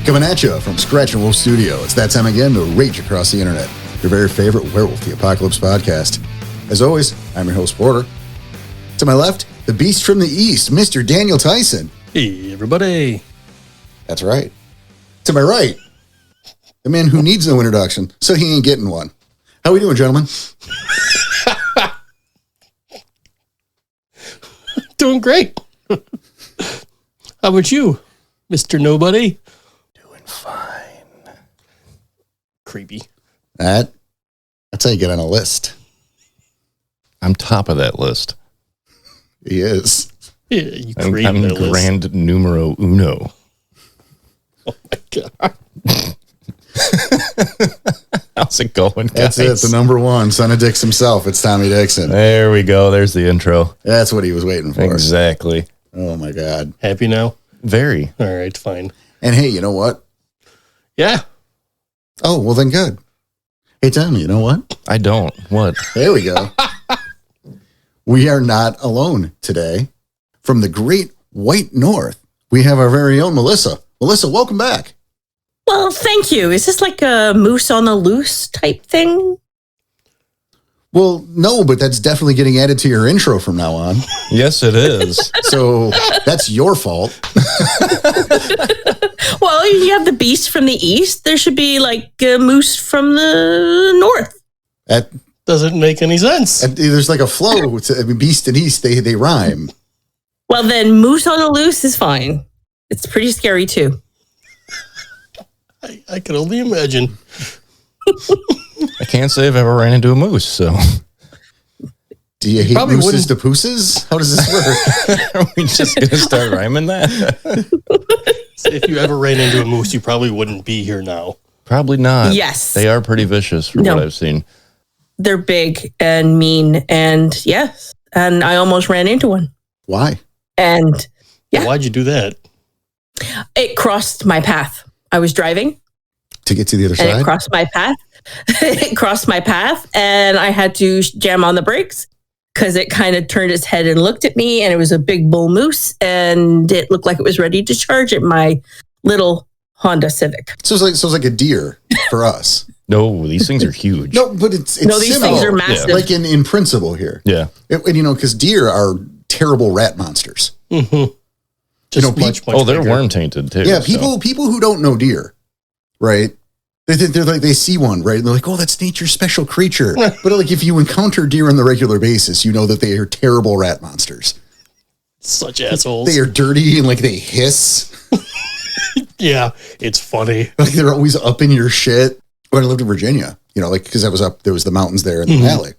Coming at you from Scratch and Wolf Studio. It's that time again to rage across the internet. Your very favorite Werewolf the Apocalypse podcast. As always, I'm your host, Porter. To my left, the beast from the east, Mr. Daniel Tyson. Hey, everybody. That's right. To my right, the man who needs no introduction, so he ain't getting one. How we doing, gentlemen? Doing great. How about you, Mr. Nobody? Doing fine. Creepy. That's how you get on a list. I'm top of that list. He is. Yeah, you I'm created that list. grand numero uno. Oh my God. How's it going, That's guys? it. The number one, son of Dix himself. It's Tommy Dixon. There we go. There's the intro. That's what he was waiting for. Exactly. Oh, my God. Happy now? Very. All right, fine. And hey, you know what? Yeah. Oh, well, then good. Hey, Tommy, you know what? I don't. What? There we go. We are not alone today. From the great white north, we have our very own Melissa. Melissa, welcome back. Well, thank you. Is this like a moose on the loose type thing? Well, no, but that's definitely getting added to your intro from now on. Yes, it is. So that's your fault. Well, you have the beast from the east. There should be like a moose from the north. At, Doesn't make any sense. there's like a flow. I mean, beast and east, they rhyme. Well, then moose on the loose is fine. It's pretty scary too. I can only imagine. I can't say I've ever ran into a moose, so. Do you hate Probably mooses to pooses? How does this work? Are we just going to start rhyming that? If you ever ran into a moose, you probably wouldn't be here now. Probably not. Yes. They are pretty vicious from No. what I've seen. They're big and mean, and yes, and I almost ran into one. Why? And Yeah. Why'd you do that? it crossed my path. I was driving, To get to the other and it side? crossed my path. It crossed my path, and I had to jam on the brakes because it kind of turned its head and looked at me, and it was a big bull moose, and it looked like it was ready to charge at my little Honda Civic. So it's like a deer for us. No, these things are huge. No, but it's No, these similar. things are massive. Like in principle here. Yeah. And you know, because deer are terrible rat monsters. Mm-hmm. Just know, much Oh, they're bigger. worm tainted too. Yeah, so. people who don't know deer, right? They're like, they see one, right? And they're like, oh, that's nature's special creature. But like, if you encounter deer on the regular basis, you know that they are terrible rat monsters. Such assholes. They are dirty and like they hiss. Yeah, it's funny. Like they're always up in your shit. When I lived in Virginia, you know, like because I was up, there was the mountains there in the valley.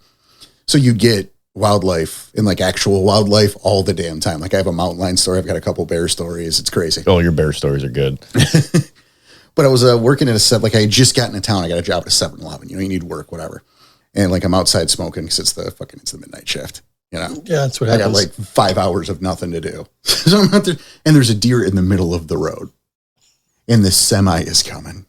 So you get wildlife and like actual wildlife all the damn time. Like I have a mountain lion story. I've got a couple bear stories. It's crazy. Oh, your bear stories are good. But I was working at like I had just gotten to town. I got a job at a 7-Eleven. You know, you need work, whatever. And like I'm outside smoking because it's the midnight shift. You know, Yeah, that's what I got happens. like 5 hours of nothing to do. So I'm out there, and there's a deer in the middle of the road, and the semi is coming.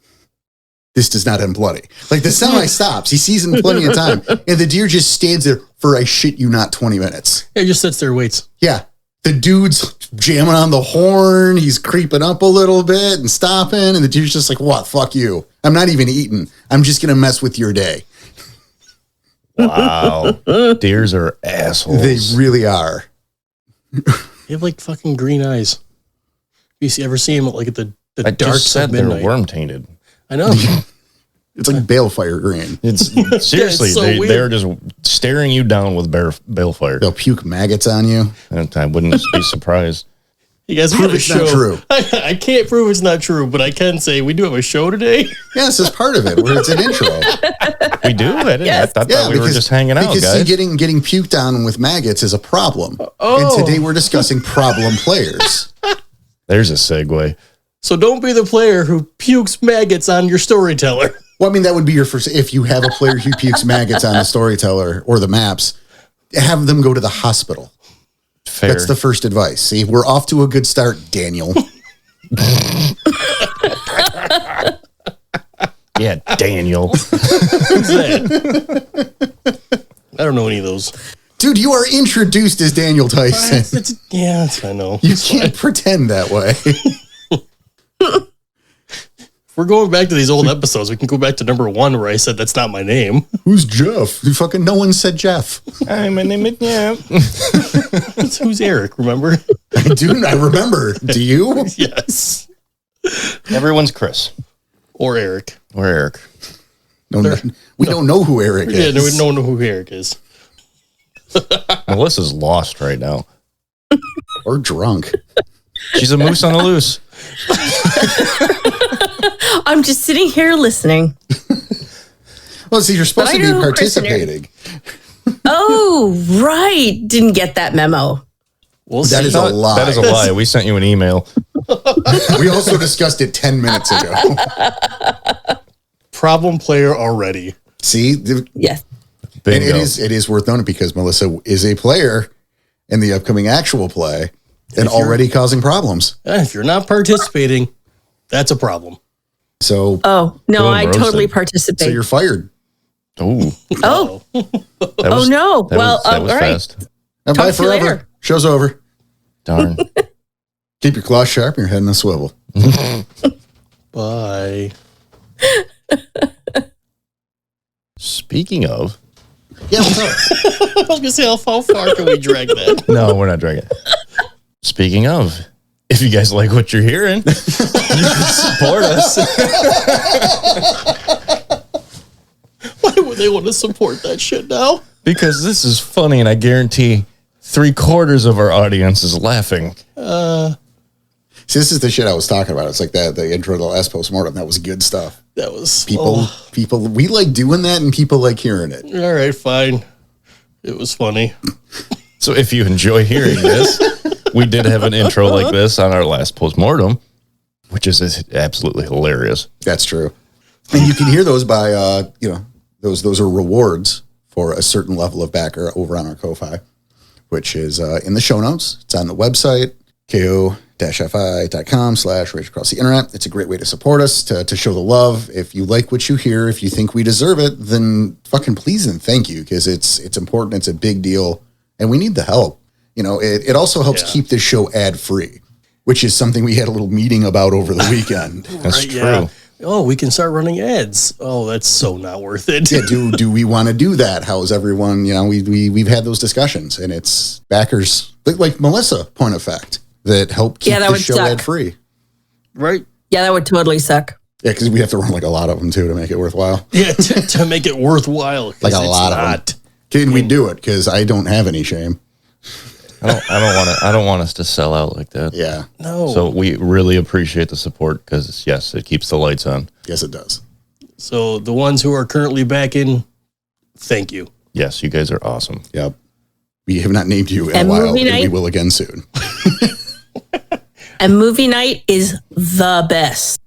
This does not end bloody. Like the semi stops. He sees him plenty of time, and the deer just stands there for, I shit you not, 20 minutes. It just sits there, waits. Yeah. The dude's jamming on the horn. He's creeping up a little bit and stopping. And the deer's just like, what? Fuck you. I'm not even eating. I'm just going to mess with your day. Wow. Deers are assholes. They really are. You have like fucking green eyes. You ever see him like at the I darks just said of they're midnight? worm tainted. I know. It's like balefire green. It's seriously, so weird. they're just staring you down with balefire. They'll puke maggots on you. And I wouldn't be surprised. You guys Prove have a it's not show. true. I can't prove it's not true, but I can say we do have a show today. Yeah, this is part of it where it's an intro. We do? I thought Yeah, we were just hanging out, because guys. see, getting puked on with maggots is a problem. Oh. And today we're discussing problem players. There's a segue. So don't be the player who pukes maggots on your storyteller. Well, I mean, that would be your first. If you have a player who pukes maggots on the storyteller or the maps, have them go to the hospital. Fair. That's the first advice. See, we're off to a good start, Daniel. Yeah, Daniel. Who's that? I don't know any of those. Dude, you are introduced as Daniel Tyson. Yeah, I know. You can't pretend that way. we're going back to these old episodes, we can go back to number 1 where I said that's not my name. Who's Jeff? You fucking no one said Jeff. Hi, my name is Jeff. Who's Eric, remember? I remember. Do you? Yes. Everyone's Chris Or Eric. or Eric. No, we don't know who Eric Yeah, is. no one know who Eric is. Melissa's lost right now. Or drunk. She's a moose on the loose. I'm just sitting here listening. Well, see, you're supposed But to I be know Chris and Eric. participating. Oh, right. Didn't get that memo. We'll That see. is a lie. That is a lie. We sent you an email. We also discussed it 10 minutes ago. Problem player already. See, Yes. and Bingo. it is worth noting because Melissa is a player in the upcoming actual play and already causing problems. If you're not participating, that's a problem. So, Oh, no, Boom, I roasted. totally so participate. you're fired. Oh, Oh, that was, no. That Well, was, that was all right. fast. And Talk bye to you forever. later. Show's over. Darn. Keep your claws sharp and your head in a swivel. Bye. Speaking of, Yeah, what's up? I was going to say, how far can we drag that? no, we're not dragging. Speaking of, if you guys like what you're hearing, you can support us. Why would they want to support that shit now? Because this is funny, and I guarantee 3/4 of our audience is laughing. See, this is the shit I was talking about. It's like the intro to the last postmortem. That was good stuff. That was People, we like doing that and people like hearing it. All right, fine. It was funny. So if you enjoy hearing this, we did have an intro like this on our last postmortem, which is absolutely hilarious. That's true. And you can hear those by, those are rewards for a certain level of backer over on our Ko-Fi, which is in the show notes. It's on the website, ko-fi.com/Rage Across the Internet. It's a great way to support us, to show the love. If you like what you hear, if you think we deserve it, then fucking please and thank you, because it's important. It's a big deal, and we need the help. You know, it also helps keep this show ad-free, which is something we had a little meeting about over the weekend. That's Right, true. yeah. Oh, we can start running ads. Oh, that's so not worth it. Yeah, do we want to do that? How's everyone? You know, we've had those discussions, and it's backers like Melissa, point of fact, that help keep Yeah, that the would show suck. ad free. Right? Yeah, that would totally suck. Yeah, because we have to run like a lot of them too to make it worthwhile. Yeah, to make it worthwhile. 'cause Like a it's lot of not. them. Can we do it? Because I don't have any shame. I don't want us to sell out like that. Yeah, No. So we really appreciate the support because yes, it keeps the lights on. yes, it does. So the ones who are currently back in, thank you. Yes, you guys are awesome. Yep. We have not named you in And a while, movie and we night? will again soon. And movie night is the best.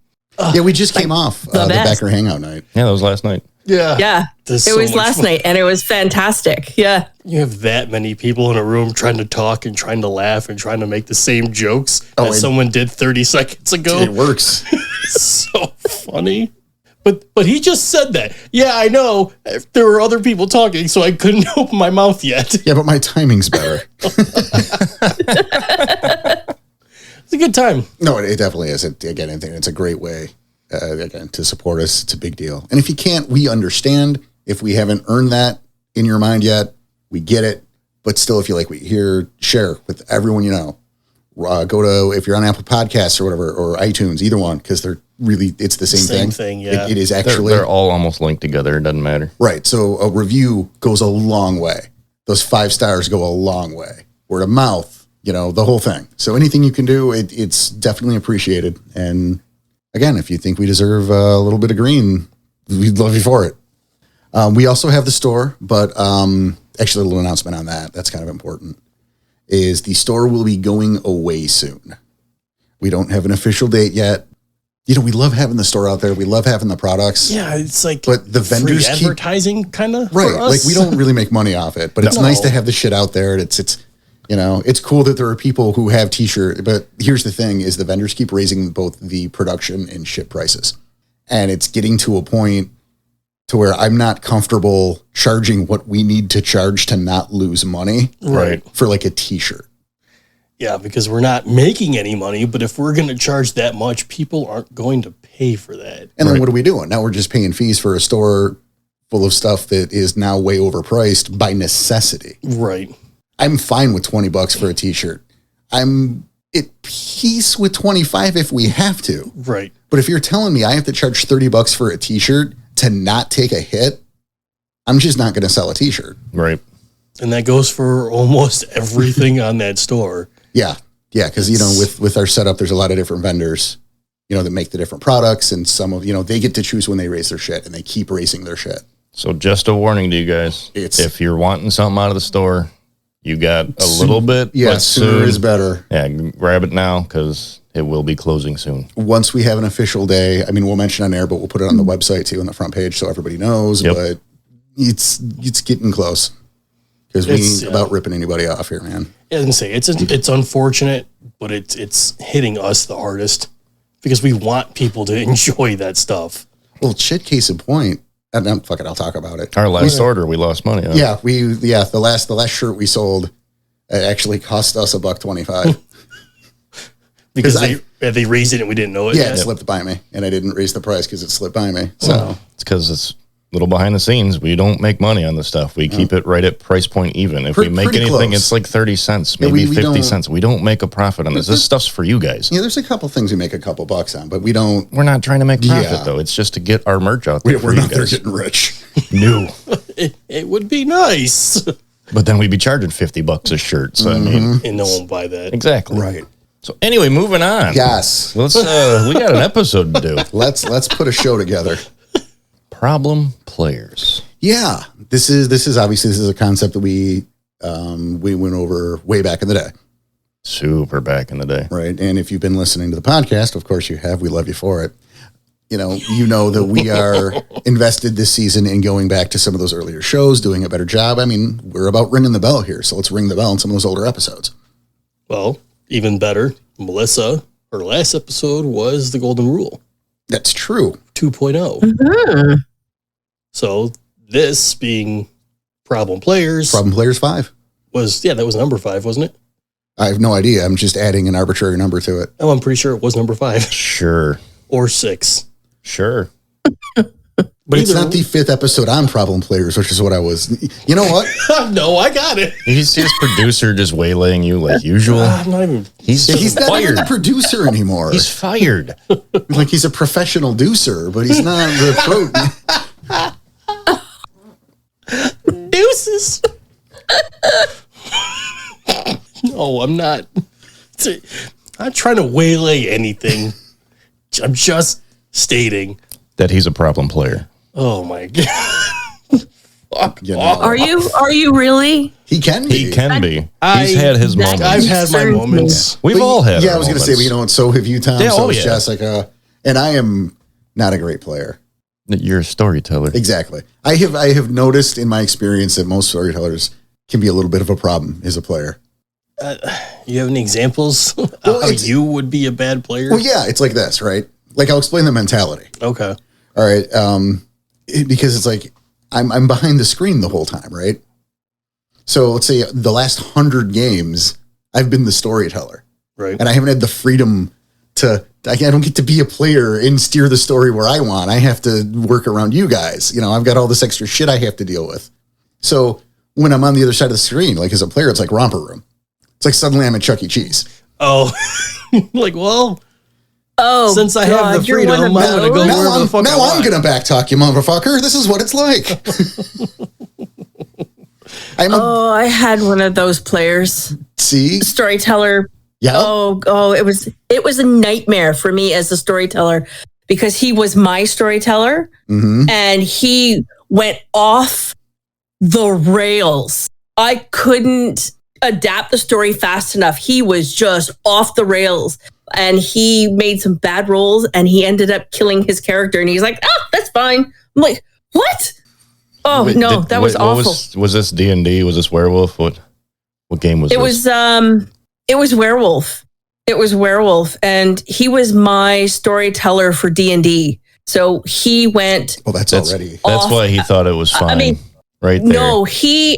Yeah, we just came off the best. Backer Hangout night. Yeah, that was last night. Yeah. Yeah. There's It so was much last fun. night and it was fantastic. Yeah. You have that many people in a room trying to talk and trying to laugh and trying to make the same jokes Oh, that and- someone did 30 seconds ago. It works. So funny. But he just said that. Yeah, I know. There were other people talking, so I couldn't open my mouth yet. Yeah, but my timing's better. It's a good time. No, it definitely is. Again, I think it's a great way again to support us. It's a big deal. And if you can't, we understand. If we haven't earned that in your mind yet, we get it. But still, if you like what you hear, share with everyone you know. Go to, if you're on Apple Podcasts or whatever, or iTunes, either one, because they're really, it's the same Same thing. thing, yeah. It is They're, actually they're all almost linked together. It doesn't matter. right. So a review goes a long way. Those 5 stars go a long way. Word of mouth, you know, the whole thing. So anything you can do, it's definitely appreciated. And again, if you think we deserve a little bit of green, we'd love you for it. We also have the store, but actually a little announcement on that. That's kind of important. Is the store will be going away soon. We don't have an official date yet. You know, we love having the store out there. We love having the products. Yeah, it's like But the vendors free keep- advertising kind of Right. Like we don't really make money off it, but it's No. nice to have the shit out there. It's, you know, it's cool that there are people who have t-shirt, but here's the thing is the vendors keep raising both the production and ship prices. And it's getting to a point to where I'm not comfortable charging what we need to charge to not lose money Right. for like a t-shirt. Yeah, because we're not making any money, but if we're going to charge that much, people aren't going to pay for that. And then what are we doing? Now we're just paying fees for a store full of stuff that is now way overpriced by necessity. Right. I'm fine with $20 for a t-shirt. I'm at peace with 25 if we have to. Right. But if you're telling me I have to charge $30 for a t-shirt to not take a hit, I'm just not going to sell a t-shirt. Right. And that goes for almost everything on that store. Yeah. Yeah. Cause with our setup, there's a lot of different vendors, that make the different products, and some of, they get to choose when they raise their shit, and they keep raising their shit. So just a warning to you guys. If you're wanting something out of the store, you got a little bit. Yeah, sooner is better. Yeah, grab it now because it will be closing soon. Once we have an official day, we'll mention on air, but we'll put it on the website too, on the front page, so everybody knows. Yep. But it's getting close because we ain't about ripping anybody off here, man. I didn't say it's unfortunate, but it's hitting us the hardest because we want people to enjoy that stuff. Well, shit. Case in point. Fuck it, I'll talk about it. Our last order, we lost money on. Yeah, the last shirt we sold actually cost us $1.25 because they raised it and we didn't know it. Yeah, it slipped by me, and I didn't raise the price because it slipped by me. So it's because it's a little behind the scenes. We don't make money on this stuff. We keep it right at price point even. If we make anything, close. It's like 30 cents, maybe 50 cents. We don't make a profit on this. This stuff's for you guys. Yeah, there's a couple things we make a couple bucks on, but we don't. We're not trying to make profit though. It's just to get our merch out there. We're not there getting rich. No. It would be nice. But then we'd be charging $50 a shirt. So and no one would buy that. Exactly. Right. So anyway, moving on. Yes. Let's we got an episode to do. Let's put a show together. Problem players. Yeah. This is obviously a concept that we went over way back in the day. Super back in the day. Right. And if you've been listening to the podcast, of course you have. We love you for it. You know that we are invested this season in going back to some of those earlier shows, doing a better job. We're about ringing the bell here. So let's ring the bell on some of those older episodes. Well, even better, Melissa, her last episode was the Golden Rule. That's true. 2.0. Mm-hmm. So this being Problem Players. Problem Players 5. That was number 5, wasn't it? I have no idea. I'm just adding an arbitrary number to it. Oh, I'm pretty sure it was number 5. Sure. Or 6. Sure. But it's not the 5th episode on Problem Players, which is what I was. You know what? No, I got it. You see his producer just waylaying you like usual. I'm not even. He's not even fired. the producer anymore. He's fired. Like he's a professional deucer, but he's not the pro. Deuces. No, I'm not. I'm not trying to waylay anything. I'm just stating that he's a problem player. Oh my god! Fuck off. Are you really? He can be. He can be. He's had his moments. I've had my moments. We've all had. Yeah, I was going to say, but so have you, Tom. Yeah, so has yeah. Jessica, and I am not a great player. You're a storyteller. Exactly. I have noticed in my experience that most storytellers can be a little bit of a problem as a player. You have any examples of how you would be a bad player? Well, yeah, it's like this, right? Like I'll explain the mentality. Okay. All right. Because it's like I'm behind the screen the whole time, right? So let's say the last 100 games, I've been the storyteller, Right. and I haven't had the freedom to. I don't get to be a player and steer the story where I want. I have to work around you guys. I've got all this extra shit I have to deal with. So when I'm on the other side of the screen, like as a player, it's like romper room. It's like suddenly I'm at Chuck E. Cheese. Oh, like, well, Oh, since I have the you're one freedom, of I'm going to go those? wherever the fuck I want. I'm going to backtalk you, motherfucker. This is what it's like. I had one of those players. See? Storyteller. Yeah. Oh, it was a nightmare for me as a storyteller because he was my storyteller and he went off the rails. I couldn't adapt the story fast enough. He was just off the rails and he made some bad rolls and he ended up killing his character and he's like, that's fine. I'm like, what? Oh, Wait, no, that was awful. Was this D&D? Was this Werewolf? What game was It this? It was Werewolf. It was Werewolf, and he was my storyteller for D&D. So he went. Well, that's already. That's why he thought it was fine. I mean, right there. No, he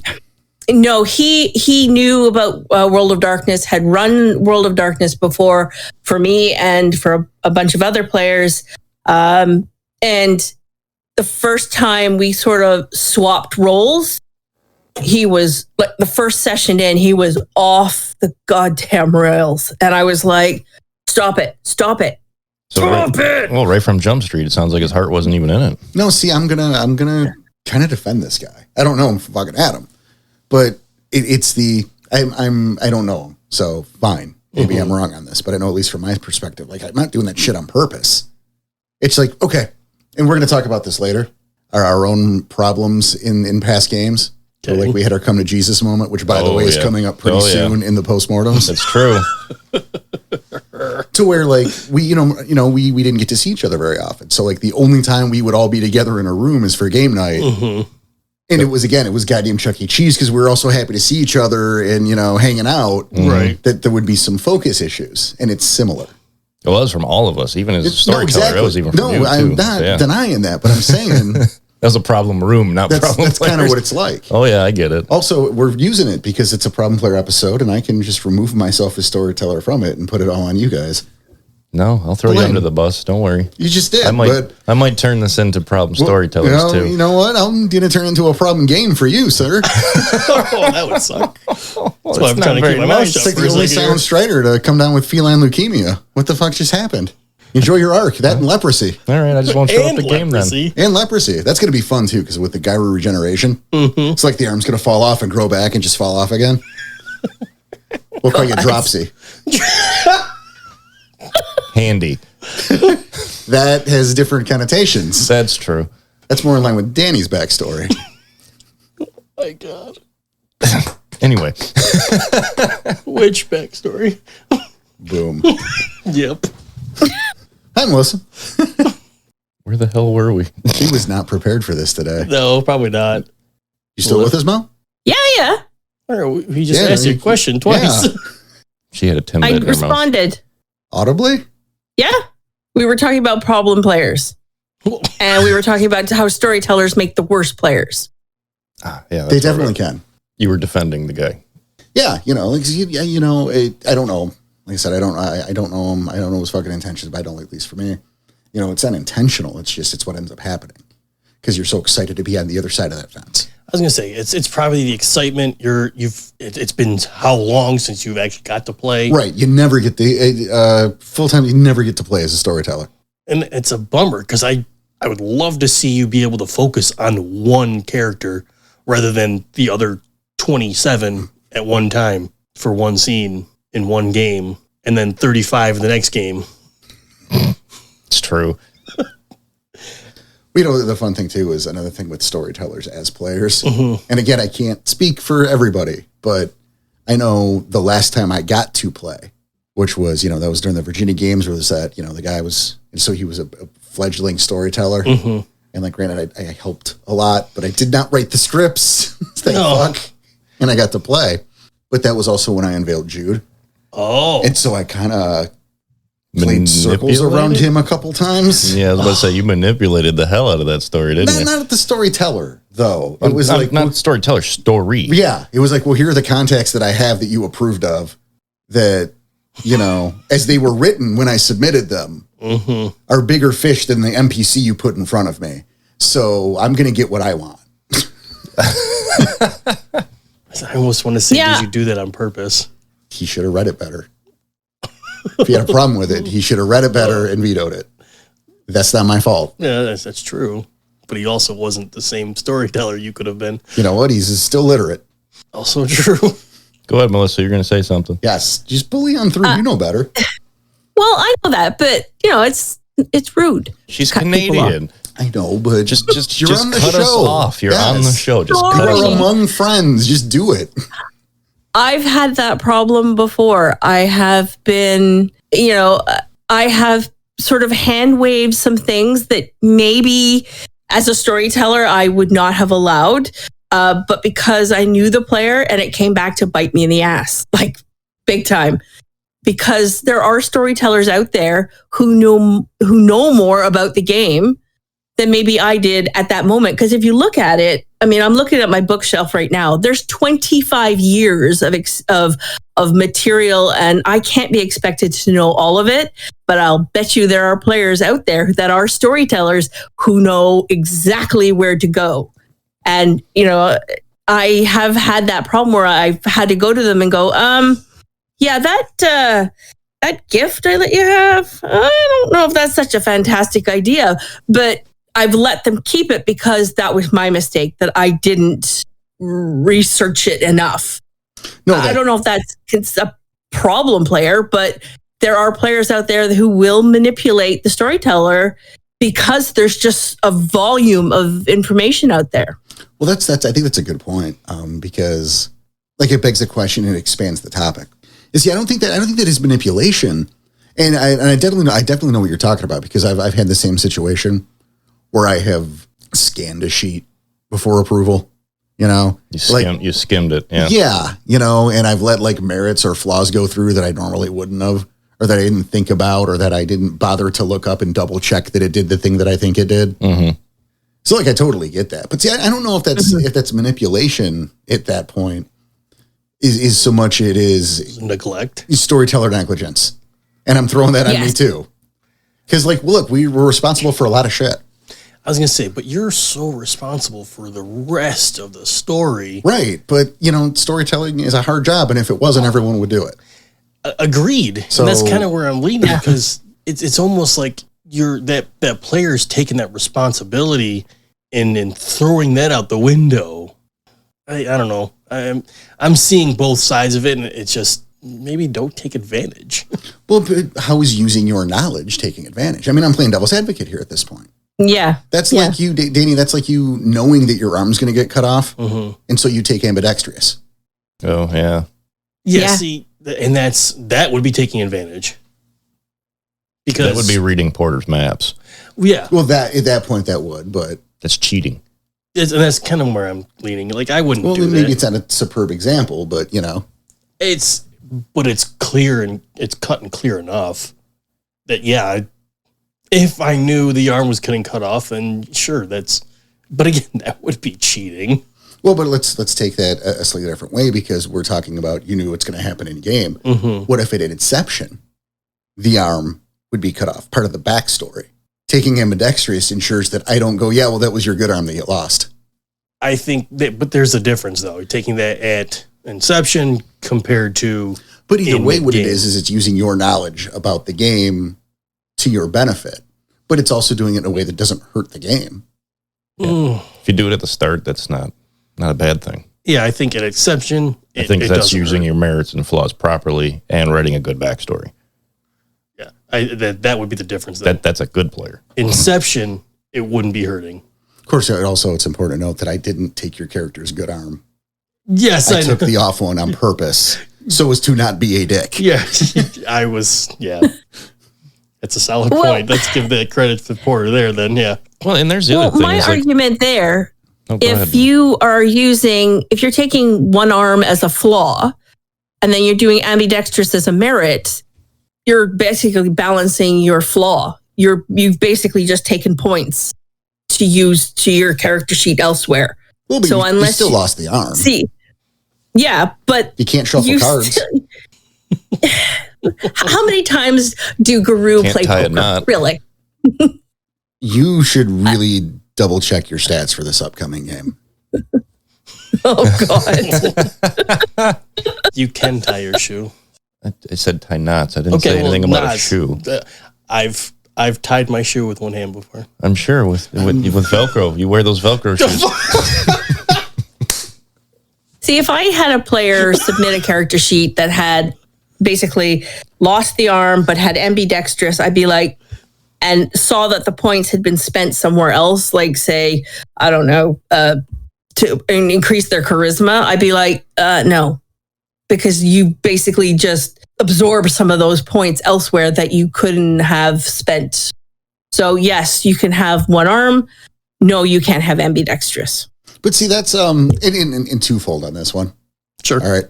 No, he knew about World of Darkness, had run World of Darkness before for me and for a bunch of other players. And the first time we sort of swapped roles, he was like the first session in, he was off the goddamn rails. And I was like, stop it. So right from Jump Street, it sounds like his heart wasn't even in it. No, see, I'm gonna kind of defend this guy. I don't know him from fucking Adam, but it's the I don't know him, so fine. Maybe I'm wrong on this, but I know at least from my perspective, like I'm not doing that shit on purpose. It's like, okay, and we're gonna talk about this later. Our own problems in past games. So like we had our come to Jesus moment, which by the way is coming up pretty soon in the postmortems. That's true. To where like we didn't get to see each other very often. So like the only time we would all be together in a room is for game night. And it was goddamn Chuck E. Cheese because we were also happy to see each other and hanging out. Right. That there would be some focus issues, and it's similar. It was from all of us, even as a storyteller. Exactly. It was even from you too. I'm not denying that, but I'm saying that was a problem room, not problem that's kind of what it's like. Oh yeah, I get it. Also, we're using it because it's a problem player episode, and I can just remove myself as storyteller from it and put it all on you guys. No, I'll throw you under the bus. Don't worry. You just did. I might turn this into problem storytellers too. You know what? I'm going to turn it into a problem game for you, sir. Oh, that would suck. That's why I'm trying to keep my mouth shut. It's like the only Silent Strider to come down with feline leukemia. What the fuck just happened? Enjoy your arc. That and leprosy. All right, I just won't show up the game then. And leprosy. That's going to be fun too, because with the gyro regeneration, it's like the arm's going to fall off and grow back and just fall off again. We'll call you Dropsy. Handy. That has different connotations. That's true. That's more in line with Danny's backstory. Oh my God. Anyway. Which backstory? Boom. Yep. Hi, Melissa. Where the hell were we? She was not prepared for this today. No, probably not. You still with us, Mel? Yeah. We just asked you a question twice. Yeah. She had a Tim. I responded. Audibly? Yeah. We were talking about problem players. And we were talking about how storytellers make the worst players. Yeah, they definitely can. You were defending the guy. Yeah, I don't know. Like I said, I don't know him. I don't know his fucking intentions, but I don't, at least for me. It's unintentional. It's what ends up happening because you're so excited to be on the other side of that fence. I was gonna say it's probably the excitement. It's been how long since you've actually got to play? Right. You never get the full time. You never get to play as a storyteller, and it's a bummer because I would love to see you be able to focus on one character rather than the other 27 at one time for one scene in one game, and then 35 in the next game. It's true. The fun thing too is another thing with storytellers as players. And again, I can't speak for everybody, but I know the last time I got to play, which was, that was during the Virginia games where the guy was, and so he was a fledgling storyteller. And like, granted, I helped a lot, but I did not write the scripts. Thank fuck. And I got to play, but that was also when I unveiled Jude. Oh. And so I kind of played circles around him a couple times. Yeah, I was about to say, you manipulated the hell out of that story, didn't you? Not the storyteller, though. It was not storyteller, story. Yeah, it was like, well, here are the contacts that I have that you approved of that, as they were written when I submitted them, are bigger fish than the NPC you put in front of me. So I'm going to get what I want. I almost want to say, did you do that on purpose? He should have read it better. If he had a problem with it, he should have read it better and vetoed it. That's not my fault. Yeah, that's true. But he also wasn't the same storyteller you could have been. You know what? He's still literate. Also true. Go ahead, Melissa. You're going to say something. Yes. Just bully on through. You know better. Well, I know that, but, it's rude. She's Canadian. I know, but just on the cut show. us off. You're on the show. Just cut us off. Among friends. Just do it. I've had that problem before. I have been, I have sort of hand waved some things that maybe as a storyteller I would not have allowed. But because I knew the player and it came back to bite me in the ass, like big time. Because there are storytellers out there who know more about the game than maybe I did at that moment. Because if you look at it, I mean, I'm looking at my bookshelf right now. There's 25 years of material, and I can't be expected to know all of it. But I'll bet you there are players out there that are storytellers who know exactly where to go. And, you know, I have had that problem where I've had to go to them and go, yeah, that gift I let you have, I don't know if that's such a fantastic idea, but I've let them keep it because that was my mistake, that I didn't research it enough. No, I don't know if it's a problem player, but there are players out there who will manipulate the storyteller because there's just a volume of information out there. Well, that's I think that's a good point, because like it begs the question and it expands the topic. You see, I don't think that is manipulation, and I definitely know what you're talking about, because I've had the same situation where I have scanned a sheet before approval. You know, you skimmed it. Yeah. You know, and I've let like merits or flaws go through that I normally wouldn't have, or that I didn't think about, or that I didn't bother to look up and double check that it did the thing that I think it did. Mm-hmm. So like, I totally get that. But see, I don't know if that's manipulation at that point is so much it is neglect, storyteller negligence. And I'm throwing that on me too. Because like, look, we were responsible for a lot of shit. I was going to say, but you're so responsible for the rest of the story. Right. But, you know, storytelling is a hard job. And if it wasn't, everyone would do it. Agreed. So, and that's kind of where I'm leaning, because it's almost like that player's taking that responsibility and throwing that out the window. I don't know. I'm seeing both sides of it, and it's just, maybe don't take advantage. Well, but how is using your knowledge taking advantage? I mean, I'm playing devil's advocate here at this point. Yeah. That's like you, Danny, that's like you knowing that your arm's going to get cut off. Mm-hmm. And so you take ambidextrous. Oh, yeah. Yeah, see, and that would be taking advantage. Because that would be reading Porter's maps. Yeah. Well, at that point, that would, but that's cheating. And that's kind of where I'm leaning. Like, I wouldn't do that. Well, maybe it's not a superb example, but, you know. It's clear, and it's cut and clear enough that, yeah, if I knew the arm was getting cut off, then sure, but again, that would be cheating. Well, but let's take that a slightly different way, because we're talking about you knew what's going to happen in game. Mm-hmm. What if at Inception, the arm would be cut off? Part of the backstory. Taking ambidextrous ensures that I don't go, yeah, well, that was your good arm that you lost. I think that, but there's a difference, though. Taking that at Inception compared to. But either way, what it is it's using your knowledge about the game to your benefit. But it's also doing it in a way that doesn't hurt the game. Yeah. If you do it at the start, that's not a bad thing. Yeah, I think at Inception, I think that's using your merits and flaws properly and writing a good backstory. Yeah, that would be the difference. That's a good player. Inception, it wouldn't be hurting. Of course, also it's important to note that I didn't take your character's good arm. Yes, I took the off one on purpose so as to not be a dick. Yeah, I was. Yeah, that's a solid point. Let's give that credit to Porter there. Then, yeah. Well, and there's the other thing. My argument there. If you're taking one arm as a flaw and then you're doing ambidextrous as a merit, you're basically balancing your flaw. You've basically just taken points to use to your character sheet elsewhere. Well, but you still lost the arm. See, yeah, but you can't shuffle cards. How many times do Guru play poker? Really? You should really double check your stats for this upcoming game. Oh God! You can tie your shoe. I said tie knots. I didn't say anything about a shoe. I've tied my shoe with one hand before. I'm sure with Velcro. You wear those Velcro shoes. See, if I had a player submit a character sheet that had basically lost the arm but had ambidextrous, I'd be like, and saw that the points had been spent somewhere else, like say, I don't know, to increase their charisma, I'd be like, no, because you basically just absorb some of those points elsewhere that you couldn't have spent. So yes, you can have one arm. No, you can't have ambidextrous. But see, that's in twofold on this one. Sure. All right.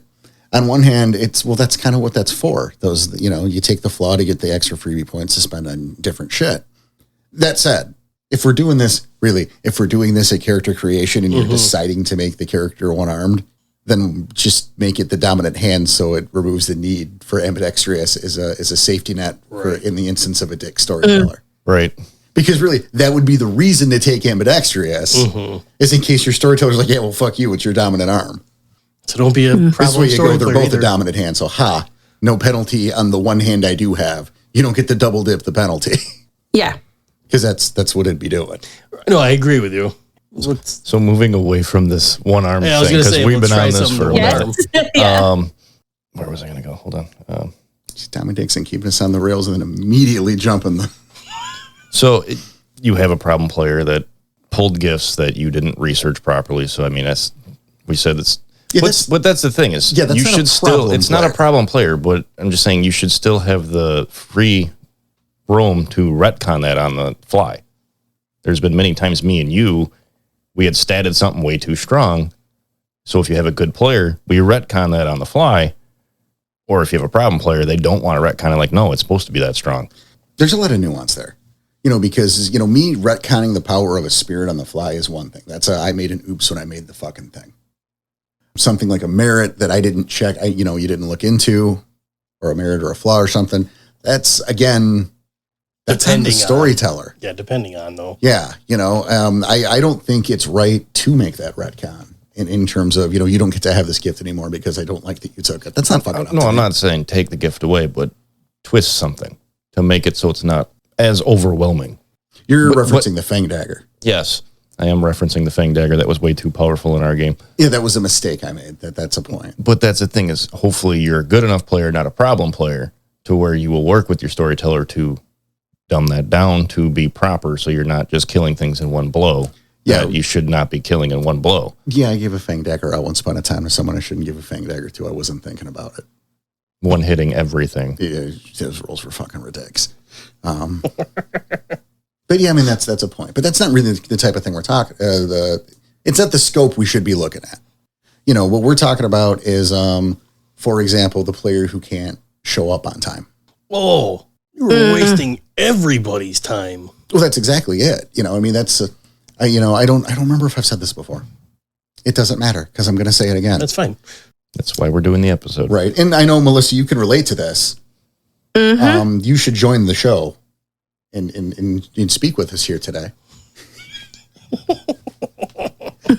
On one hand, that's kind of what that's for. Those, you take the flaw to get the extra freebie points to spend on different shit. That said, if we're doing this at character creation and you're deciding to make the character one-armed, then just make it the dominant hand so it removes the need for ambidextrous as a safety net for, in the instance of a dick storyteller. Right. Because really, that would be the reason to take ambidextrous is in case your storyteller's like, yeah, well, fuck you, it's your dominant arm. So don't be a problem This way you go, they're both either. the dominant hand. So, no penalty on the one hand I do have. You don't get to double dip the penalty. Yeah. Because that's what it'd be doing. No, I agree with you. So moving away from this one arm Yeah, I was thing, gonna because say, we've let's been try on this something for a with while. arm. Yeah. Where was I going to go? Hold on. Tommy Dixon keeping us on the rails and then immediately jumping them. So you have a problem player that pulled gifts that you didn't research properly. So I mean, we said it's. Yeah, but that's the thing is, that's you not a should still. problem It's not player. a problem player, but I'm just saying you should still have the free roam to retcon that on the fly. There's been many times me and you, we had statted something way too strong. So if you have a good player, we retcon that on the fly. Or if you have a problem player, they don't want to retcon it. Like, no, it's supposed to be that strong. There's a lot of nuance there. Because, me retconning the power of a spirit on the fly is one thing. I made an oops when I made the fucking thing. Something like a merit that I didn't check, you didn't look into, or a merit or a flaw or something. That's, again, that's on the storyteller. Depending on, though. Yeah, I don't think it's right to make that retcon in terms of, you don't get to have this gift anymore because I don't like that you took it. That's not fucking up No, to I'm me. not saying take the gift away, but twist something to make it so it's not as overwhelming. You're referencing the Fang Dagger. Yes, I am referencing the Fang Dagger. That was way too powerful in our game. Yeah, that was a mistake I made. That's a point. But that's the thing is, hopefully you're a good enough player, not a problem player, to where you will work with your storyteller to dumb that down to be proper so you're not just killing things in one blow. Yeah. You should not be killing in one blow. Yeah, I gave a Fang Dagger out once upon a time to someone I shouldn't give a Fang Dagger to. I wasn't thinking about it. One hitting everything. Yeah, those rolls were fucking ridiculous. But yeah, I mean, that's a point. But that's not really the type of thing we're talking. It's not the scope we should be looking at. What we're talking about is, for example, the player who can't show up on time. Oh, you were wasting everybody's time. Well, that's exactly it. I mean, that's, I don't remember if I've said this before. It doesn't matter because I'm going to say it again. That's fine. That's why we're doing the episode. Right. And I know, Melissa, you can relate to this. You should join the show and speak with us here today.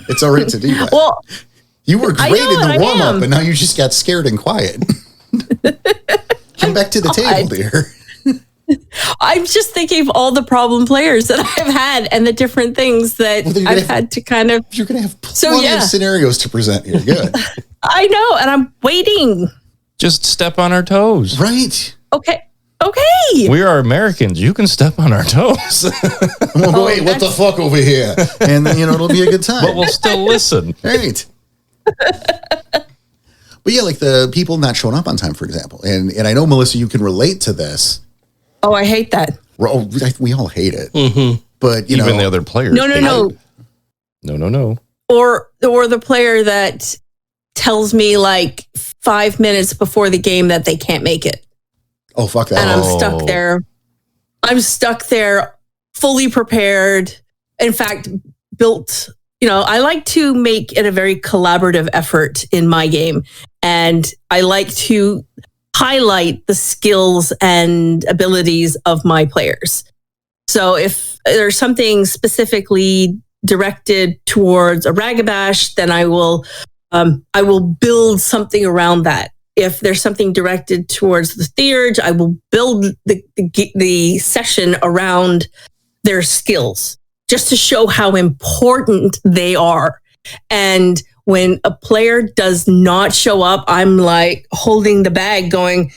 It's all right to do that. Well, You were great know, in the I warm up, am. and now you just got scared and quiet. Come back to the table, dear. I'm just thinking of all the problem players that I've had and the different things that Well, then you're I've gonna have- had to kind of. You're going to have So, plenty yeah. of scenarios to present here. Good. I know, and I'm waiting. Just step on our toes. Right. Okay. We are Americans. You can step on our toes, Well, wait, what the fuck over here? And, it'll be a good time. but we'll still listen. Right. But yeah, like the people not showing up on time, for example. And I know, Melissa, you can relate to this. Oh, I hate that. We all hate it. Mm-hmm. But, Even the other players. No. hate it. No. Or the player that tells me like 5 minutes before the game that they can't make it. Oh, fuck that. And I'm Oh. stuck there. I'm stuck there, fully prepared. In fact, built, I like to make it a very collaborative effort in my game. And I like to highlight the skills and abilities of my players. So if there's something specifically directed towards a Ragabash, then I will build something around that. If there's something directed towards the Theurge, I will build the session around their skills just to show how important they are. And when a player does not show up, I'm like holding the bag going,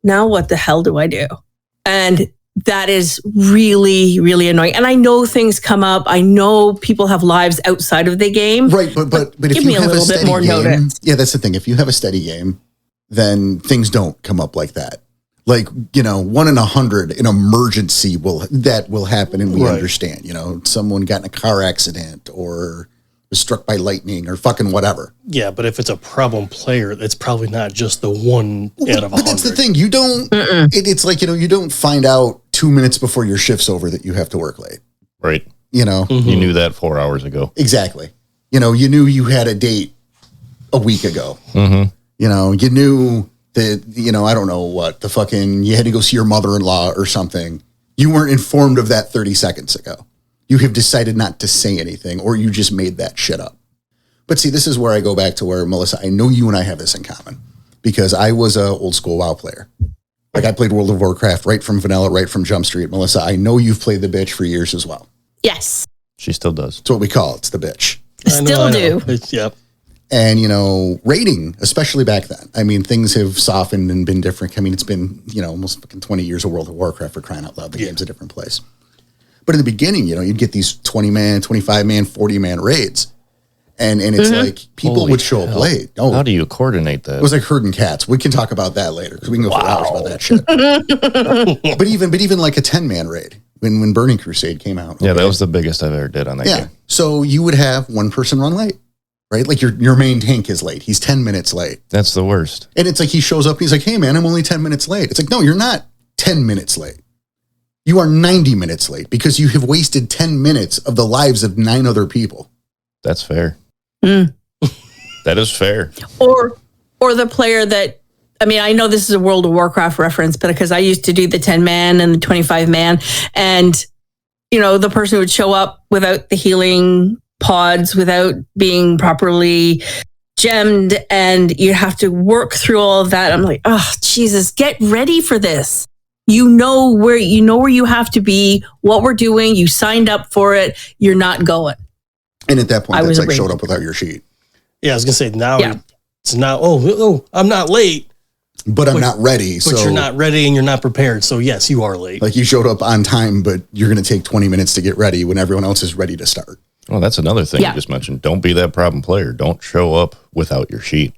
now what the hell do I do? And that is really, really annoying. And I know things come up. I know people have lives outside of the game. Right, but if give you me a have little bit steady more game, notice. yeah, that's the thing. If you have a steady game, then things don't come up like that. Like 1 in 100, an emergency will happen, and we Right. understand. Someone got in a car accident or was struck by lightning or fucking whatever. Yeah, but if it's a problem player, it's probably not just the one out of 100. But that's the thing. You don't. It's like you don't find out 2 minutes before your shift's over that you have to work late. Right. You know, Mm-hmm. You knew that 4 hours ago. exactly. You know, you knew you had a date a week ago. Mm-hmm. You know, you knew that, you know, I don't know what the fucking, you had to go see your mother-in-law or something. You weren't informed of that 30 seconds ago. You have decided not to say anything, or you just made that shit up. But see, this is where I go back to where, Melissa, I know you and I have this in common because I was a old school WoW player. Like I played World of Warcraft right from vanilla, right from Jump Street. Melissa, I know you've played the bitch for years as well. Yes. She still does. It's what we call it. It's the bitch. I know, Still I know. do. Yep. And, you know, rating, especially back then. I mean, things have softened and been different. I mean, it's been, you know, almost fucking 20 years of World of Warcraft for crying out loud. The game's a different place. But in the beginning, you know, you'd get these 20-man, 25-man, 40-man raids. And it's like people Holy would show up hell. late. Oh, How do you coordinate that? it was like herding cats. We can talk about that later because we can go for hours about that shit. but even like a 10-man raid when Burning Crusade came out. Yeah, okay? that was the biggest I've ever did on that Yeah. game. So you would have one person run late, right? Like your main tank is late. He's 10 minutes late. That's the worst. And it's like he shows up and he's like, hey, man, I'm only 10 minutes late. It's like, no, you're not 10 minutes late. You are 90 minutes late because you have wasted 10 minutes of the lives of 9 other people. That's fair. Mm. That is fair. Or the player that, I mean, I know this is a World of Warcraft reference, but because I used to do the 10-man and the 25-man, and, you know, the person would show up without the healing pods, without being properly gemmed, and you have to work through all of that. I'm like, oh, Jesus, get ready for this. You know where you have to be, what we're doing. You signed up for it. You're not going. And at that point, I that's was like afraid. showed up without your sheet. Yeah, I was gonna say now Yeah. it's not. Oh, I'm not late, But I'm not ready. but So you're not ready and you're not prepared. So yes, you are late. like you showed up on time, but you're going to take 20 minutes to get ready when everyone else is ready to start. Well, that's another thing Yeah. you just mentioned. Don't be that problem player. Don't show up without your sheet.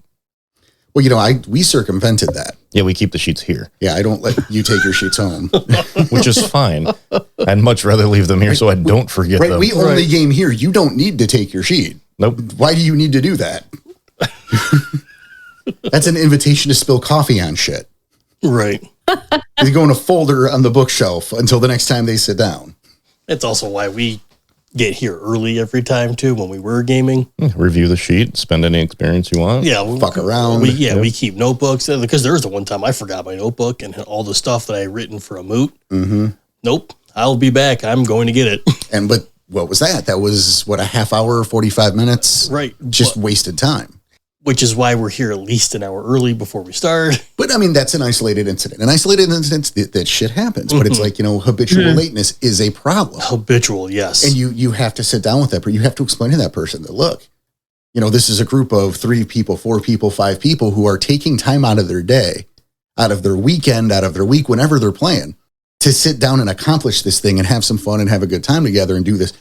Well, you know, we circumvented that. Yeah, we keep the sheets here, Yeah, I don't let you take your sheets home. which is fine. I'd much rather leave them here so I don't forget Right? them. We only game here. You don't need to take your sheet. Nope. Why do you need to do that? That's an invitation to spill coffee on shit. Right. They go in a folder on the bookshelf until the next time they sit down. That's also why we get here early every time too when we were gaming. Review the sheet. Spend any experience you want. Yeah, Fuck around. We keep notebooks because there was the one time I forgot my notebook and all the stuff that I had written for a moot. Mm-hmm. Nope, I'll be back. I'm going to get it. But what was that? That was what, a half hour, 45 minutes? Right. Just wasted time. Which is why we're here at least an hour early before we start. But I mean, that's an isolated incident. An isolated incident that shit happens. But it's like, you know, habitual lateness is a problem. Habitual, yes. And you have to sit down with that, but you have to explain to that person that, look, you know, this is a group of 3 people, 4 people, 5 people who are taking time out of their day, out of their weekend, out of their week, whenever they're playing, to sit down and accomplish this thing and have some fun and have a good time together and do this.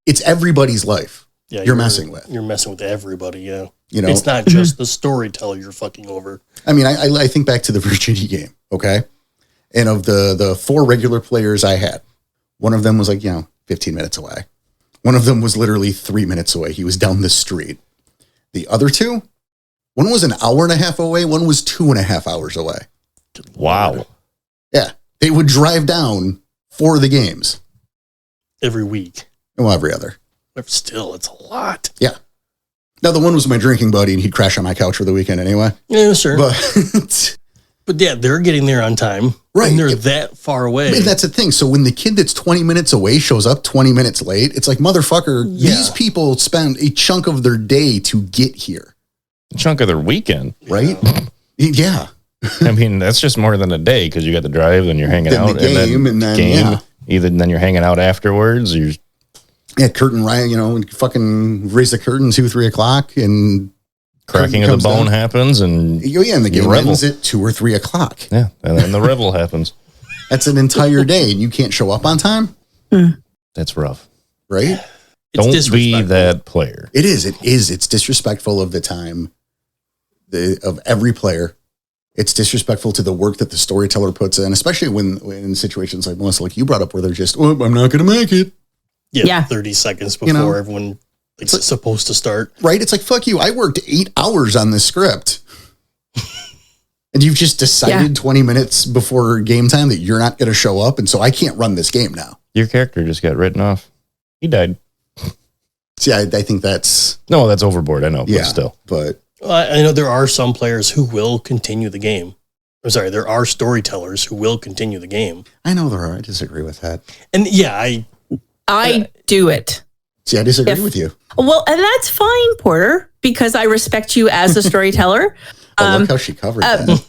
It's everybody's life. yeah, you're messing with. You're messing with everybody, yeah. You know, It's not just the storyteller you're fucking over. I mean, I think back to the Virginia game, okay? And of the 4 regular players I had, one of them was like, you know, 15 minutes away. One of them was literally 3 minutes away. He was down the street. The other 2, one was an hour and a half away. One was 2.5 hours away. Wow. Yeah. They would drive down for the games. Every week. Well, every other. But still, it's a lot. Yeah. Now, the one was my drinking buddy, and he'd crash on my couch for the weekend anyway. Yeah, sure. But But yeah, they're getting there on time. Right. And they're Yeah. that far away. and that's the thing. So when the kid that's 20 minutes away shows up 20 minutes late, it's like, motherfucker, Yeah. these people spend a chunk of their day to get here, Chunk of their weekend. right? Yeah. I mean, that's just more than a day because you got the drive, then you're hanging Then the out, game, and then, yeah. Either then you're hanging out afterwards. You're Yeah, curtain riot, you know, fucking raise the curtain 2, 3 o'clock, and cracking curtain of comes the bone down. happens, and And the You game revel. ends at 2 or 3 o'clock. yeah, and then the revel happens. That's an entire day, and you can't show up on time, That's rough. right? It's Don't be disrespectful. that player. It is. It's disrespectful of the time of every player. It's disrespectful to the work that the storyteller puts in, especially when in situations like Melissa, like you brought up, where they're just, oh, I'm not going to make it. Yeah. 30 seconds before You know? everyone is supposed to start. Right? It's like, fuck you. I worked 8 hours on this script. And you've just decided 20 minutes before game time that you're not going to show up. And so I can't run this game now. Your character just got written off. He died. See, I think that's No, that's overboard. I know, but still. But I know there are some players who will continue the game. I'm sorry, there are storytellers who will continue the game. I know there are. I disagree with that. And yeah, I do it. See, I disagree with you. Well, and that's fine, Porter, because I respect you as a storyteller. Oh, look how she covered that.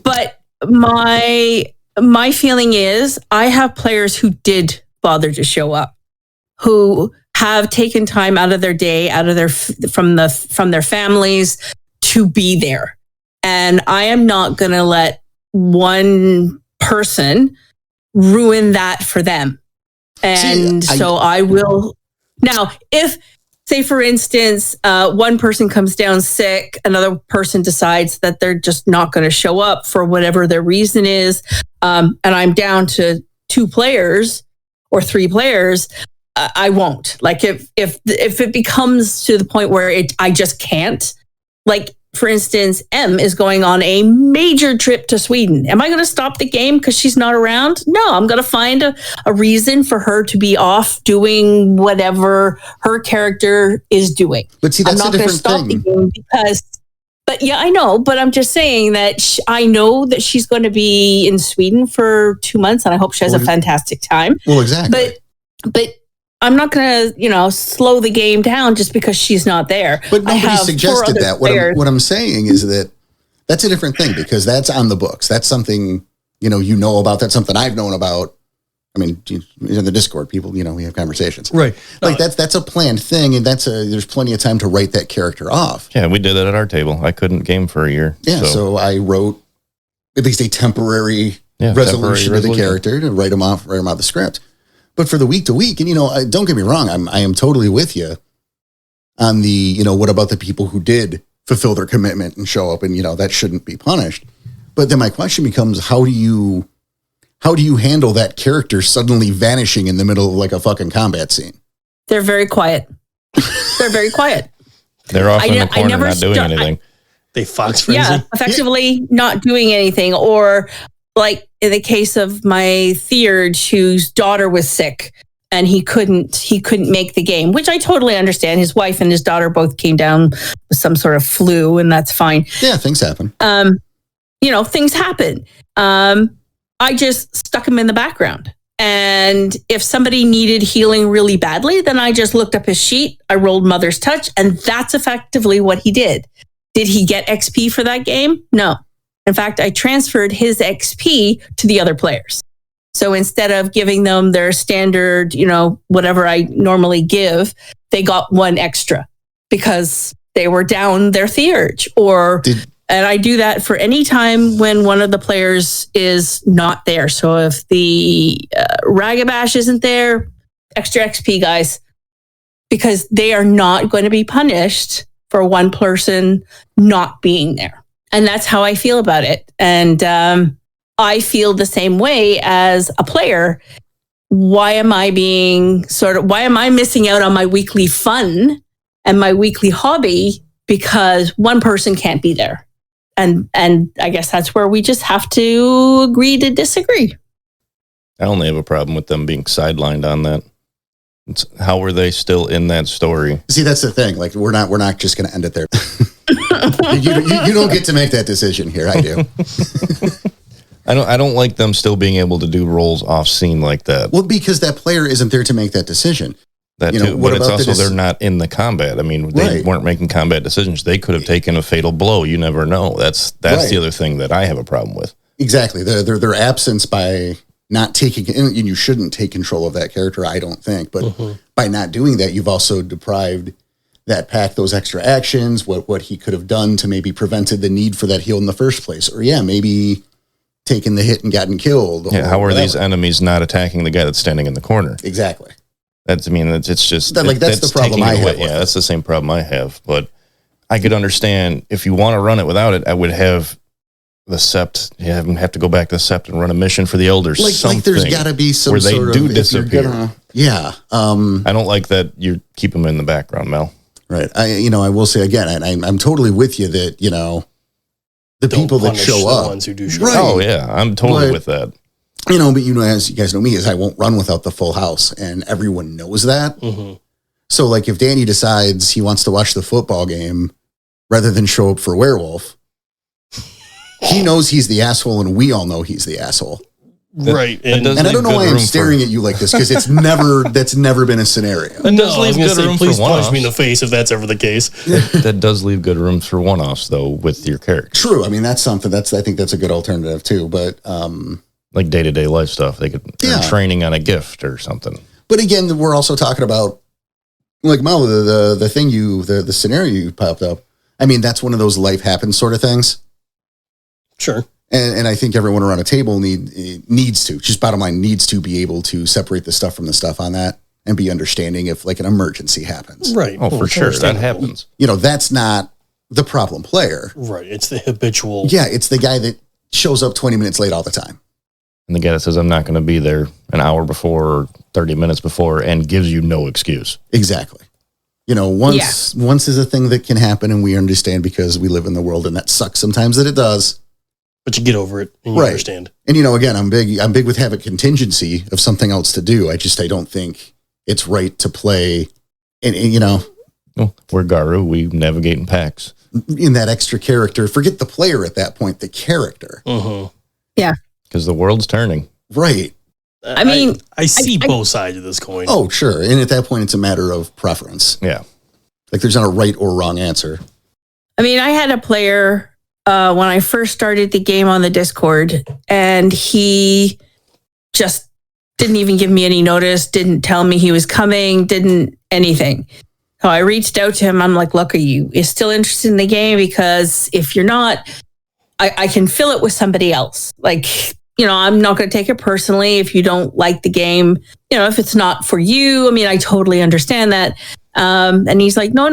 But my feeling is I have players who did bother to show up, who have taken time out of their day, out of their from their families to be there. And I am not going to let one person ruin that for them. And so I will. Now, if, say, for instance, one person comes down sick, another person decides that they're just not going to show up for whatever their reason is, and I'm down to 2 players or 3 players, I won't. Like if it becomes to the point where I just can't, like, for instance, M is going on a major trip to Sweden. Am I going to stop the game because she's not around? No, I'm going to find a reason for her to be off doing whatever her character is doing. But see, that's I'm not a going to different stop thing. the game because. But yeah, I know. But I'm just saying that I know that she's going to be in Sweden for 2 months, and I hope she has a fantastic time. Well, exactly. But I'm not going to, slow the game down just because she's not there. But nobody suggested that. What I'm saying is that that's a different thing because that's on the books. That's something, you know about. That's something I've known about. I mean, in the Discord, people, we have conversations. right. Like that's a planned thing. And there's plenty of time to write that character off. Yeah, we did that at our table. I couldn't game for a year. Yeah. So I wrote at least a temporary resolution of the character to write them off the script. But for the week to week, and don't get me wrong, I am totally with you on the, what about the people who did fulfill their commitment and show up and, that shouldn't be punished. But then my question becomes, how do you handle that character suddenly vanishing in the middle of like a fucking combat scene? They're very quiet. They're very quiet. They're off in the corner not doing anything. They fox frenzy. Yeah, effectively not doing anything. Or like in the case of my Theurge, whose daughter was sick and he couldn't make the game, which I totally understand. His wife and his daughter both came down with some sort of flu, and that's fine. Yeah, things happen. Things happen. I just stuck him in the background. And if somebody needed healing really badly, then I just looked up his sheet. I rolled Mother's Touch, and that's effectively what he did. Did he get XP for that game? No. In fact, I transferred his XP to the other players. So instead of giving them their standard, whatever I normally give, they got 1 extra because they were down their Theurge. And I do that for any time when one of the players is not there. So if the Ragabash isn't there, extra XP, guys, because they are not going to be punished for one person not being there. And that's how I feel about it. And I feel the same way as a player. Why am I missing out on my weekly fun and my weekly hobby because one person can't be there? And I guess that's where we just have to agree to disagree. I only have a problem with them being sidelined on that. How are they still in that story? See, that's the thing. Like, we're not just going to end it there. you don't get to make that decision here. I do. I don't like them still being able to do roles off scene like that. Well, because that player isn't there to make that decision. That too, but it's also they're not in the combat. I mean, they weren't making combat decisions. They could have taken a fatal blow. You never know. That's the other thing that I have a problem with. Exactly. Their absence by not taking, and you shouldn't take control of that character, I don't think. But by not doing that, you've also deprived that pack those extra actions, what he could have done to maybe prevented the need for that heal in the first place. Or maybe taken the hit and gotten killed. Yeah, how are these enemies not attacking the guy that's standing in the corner? Exactly. It's just that's the problem I have. Yeah, that's the same problem I have. But I could understand if you want to run it without it, I would have the Sept. Have to go back to the Sept and run a mission for the elders. Like there's got to be some where they sort do of, disappear. I don't like that you keep them in the background, Mel. Right. I will say again, and I'm totally with you that the people that show up, ones who do show right. up. Oh yeah, I'm totally with that. you know, but you know, as you guys know me, is I won't run without the full house, and everyone knows that. Mm-hmm. So, like, if Danny decides he wants to watch the football game rather than show up for Werewolf, he knows he's the asshole, and we all know he's the asshole. Right. that And, does And I leave don't know good why I'm room staring at you like this, because that's never been a scenario. That does I was leave gonna good say, room please for punch one-offs. me in the face if that's ever the case. That does leave good rooms for one-offs, though, with your character. True. I mean, that's something I think that's a good alternative too. But Like day-to-day life stuff. They could Yeah. they're training on a gift or something. but again, we're also talking about, like, Mel, the thing the scenario you popped up. I mean, that's one of those life happens sort of things. Sure. And I think everyone around a table needs to, just bottom line, needs to be able to separate the stuff from the stuff on that and be understanding if, like, an emergency happens. Right. Oh, Well, for it's sure. That understandable. happens. You know, that's not the problem player. Right. It's the habitual. Yeah, it's the guy that shows up 20 minutes late all the time. And the guy that says, I'm not going to be there an hour before or 30 minutes before and gives you no excuse. Exactly. You know, once is a thing that can happen, and we understand because we live in the world, and that sucks sometimes that it does. But you get over it and you Right. understand. And, you know, again, I'm big with having contingency of something else to do. I don't think it's right to play and you know, Well, we're Garu. We navigate in packs. in that extra character. Forget the player at that point, the character. Mm-hmm. Because the world's turning. Right. I mean, I see I- both sides of this coin. Oh, sure. And at that point, it's a matter of preference. Yeah. Like, there's not a right or wrong answer. I mean, I had a player when I first started the game on the Discord, and he just didn't even give me any notice, didn't tell me he was coming, didn't anything. So I reached out to him. I'm like, look, are you still interested in the game? Because if you're not, I can fill it with somebody else. Like, you know, I'm not going to take it personally if you don't like the game. You know, if it's not for you, I mean, I totally understand that. And he's like, no,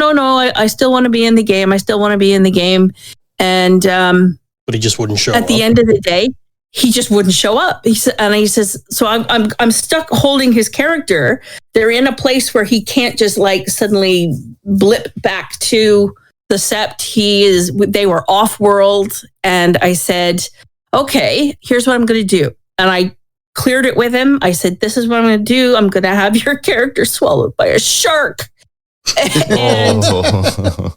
I still want to be in the game. I still want to be in the game. And But he just wouldn't show at the up. end of the day, he just wouldn't show up. He says, so I'm stuck holding his character. They're in a place where he can't just like suddenly blip back to the Sept. They were off world. And I said, okay, here's what I'm going to do. And I cleared it with him. I said, this is what I'm going to do. I'm going to have your character swallowed by a shark. And, Oh.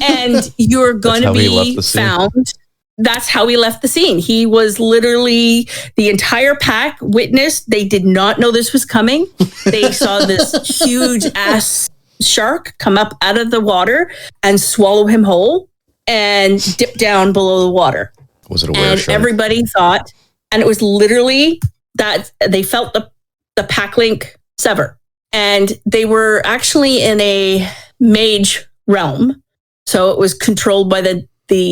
and you're going to how he left be the scene. found. That's how he left the scene. He was literally, the entire pack witnessed. They did not know this was coming. They saw this huge ass shark come up out of the water and swallow him whole and dip down below the water. Was it a And were-shark? everybody thought, and it was literally that they felt the pack link sever. And they were actually in a mage realm. So it was controlled by the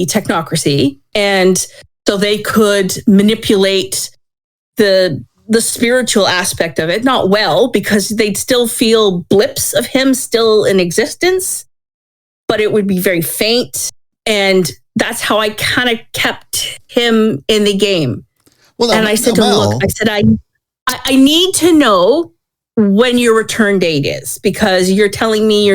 technocracy. And so they could manipulate the spiritual aspect of it, not well, because they'd still feel blips of him still in existence, but it would be very faint. And that's how I kind of kept him in the game. Well, And I said to him, Mel, look, I said, I need to know when your return date is, because you're telling me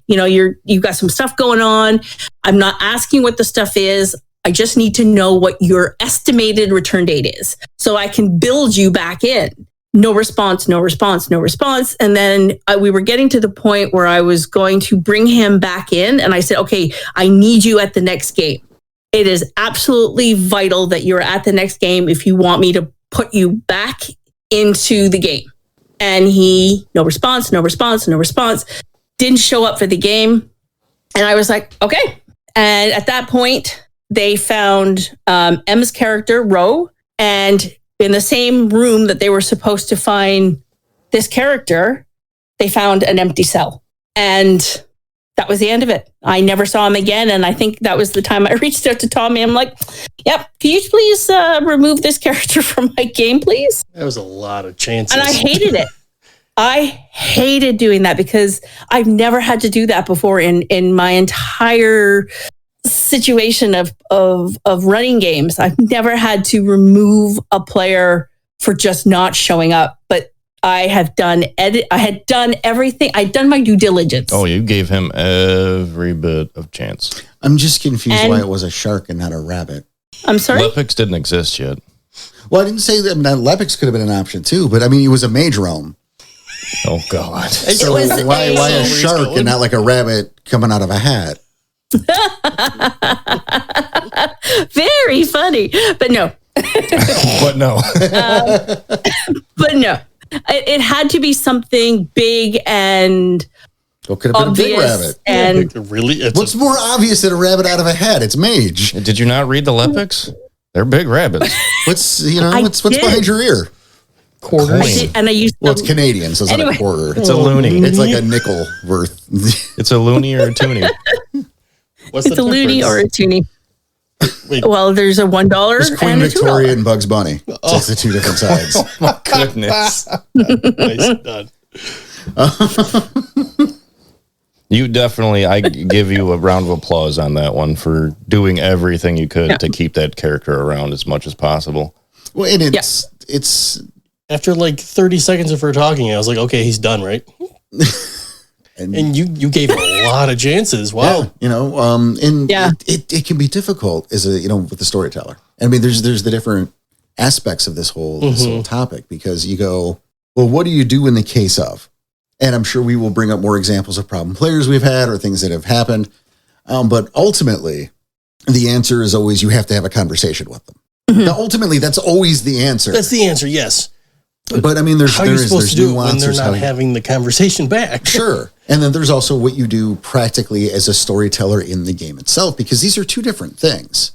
you've got some stuff going on. I'm not asking what the stuff is. I just need to know what your estimated return date is so I can build you back in. No response. And then we were getting to the point where I was going to bring him back in. And I said, okay, I need you at the next game. It is absolutely vital that you're at the next game if you want me to put you back into the game. And he, no response, didn't show up for the game. And I was like, okay. And at that point, they found M's character, Ro, and in the same room that they were supposed to find this character, they found an empty cell. And that was the end of it. I never saw him again. And I think that was the time I reached out to Tommy. I'm like, yep, can you please remove this character from my game, please? That was a lot of chances. And I hated it. I hated doing that because I've never had to do that before in my entire situation of running games. I've never had to remove a player for just not showing up. But I have done I had done everything. I'd done my due diligence. Oh, you gave him every bit of chance. I'm just confused And- why it was a shark and not a rabbit. I'm sorry. Lepix didn't exist yet. Well, I didn't say that. I mean, Lepix could have been an option too, but I mean, he was a mage realm. Oh God! So was why a Where he's shark going. and not like a rabbit coming out of a hat? Very funny, but no. But no. But no, it had to be something big and What could have been a big obvious. rabbit? And Really? It's What's more obvious than a rabbit out of a hat? It's mage. Did you not read the Lepics? They're big rabbits. What's I what's did. behind your ear? quarters. Coin. and I used Well, it's to, Canadian, so it's not Anyway. a quarter. It's a loony. It's like a nickel worth. It's a loony or a toonie. What's it's a loony or a toonie. Wait. Well, there's a $1 It's Queen and a Victoria $2. and Bugs Bunny. So it's the two different sides. My goodness. Nice done. You definitely, I give you a round of applause on that one for doing everything you could to keep that character around as much as possible. Well, and it's After like 30 seconds of her talking, I was like, okay, he's done, right? And you gave him a lot of chances. Wow. and Yeah. it can be difficult as with the storyteller. I mean, there's the different aspects of this whole topic, because you go, well, what do you do in the case of? And I'm sure we will bring up more examples of problem players we've had or things that have happened. But ultimately, the answer is always you have to have a conversation with them. Now, ultimately, that's always the answer. That's the answer, yes. But I mean, How are you supposed there's to do it when nuance, they're there's how not you- having the conversation back? Sure. And then there's also what you do practically as a storyteller in the game itself, because these are two different things.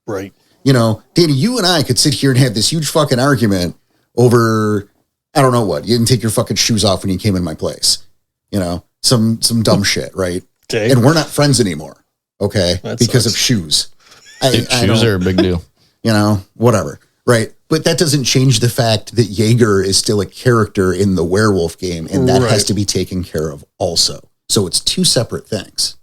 Right. Danny, you and I could sit here and have this huge fucking argument over, I don't know what. You didn't take your fucking shoes off when you came in my place. Some dumb shit, right? Okay. And we're not friends anymore, okay? That Because sucks. of shoes. I Shoes don't- are a big deal. whatever, right? But that doesn't change the fact that Jaeger is still a character in the werewolf game, and that has Right. to be taken care of also. So it's two separate things.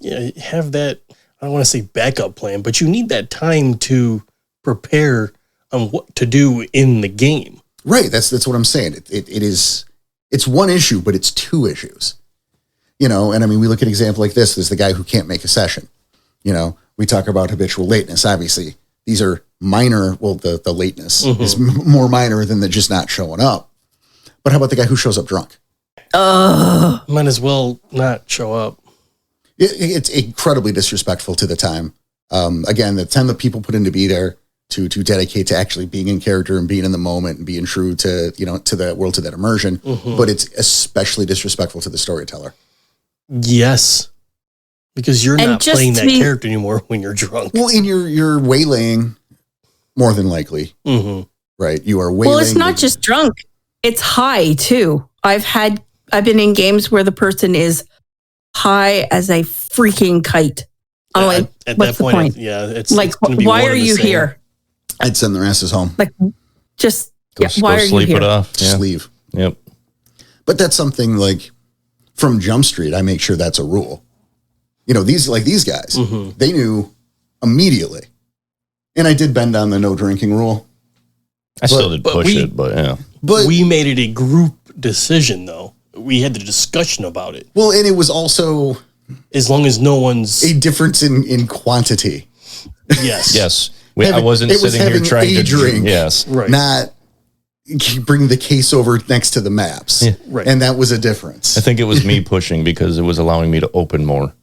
Yeah, have that, I don't want to say backup plan, but you need that time to prepare on what to do in the game. Right. That's what I'm saying. It's one issue, but it's two issues. And I mean, we look at an example like this. There's the guy who can't make a session. We talk about habitual lateness. Obviously, these are minor. Well, the lateness is more minor than the just not showing up. But how about the guy who shows up drunk? Might as well not show up. It's incredibly disrespectful to the time. Again, the time that people put in to be there, to dedicate to actually being in character and being in the moment and being true to to that world, to that immersion. But it's especially disrespectful to the storyteller. Yes. Because you're And not just playing to that be- character anymore when you're drunk. Well, and you're waylaying, more than likely, Mm-hmm. right? You are waylaying. Well, it's not just drunk; it's high too. I've been in games where the person is high as a freaking kite. I'm like, At what's that the point, point? it's Like, it's gonna be why one are and the you same. here? I'd send their asses home. Like, just Go, why go are you sleep here? it off. Just Yeah. leave. Yep. But that's something like from Jump Street. I make sure that's a rule. These guys, they knew immediately. And I did bend on the no drinking rule. I still did but push we- it, but yeah. But We made it a group decision, though. We had the discussion about it. well, and it was also As long as no one's a difference in quantity. yes, Yes. I Having- wasn't it was sitting here having trying a to drink. Yes. right, Not bring the case over next to the maps. Yeah. right. And that was a difference. I think it was me pushing because it was allowing me to open more.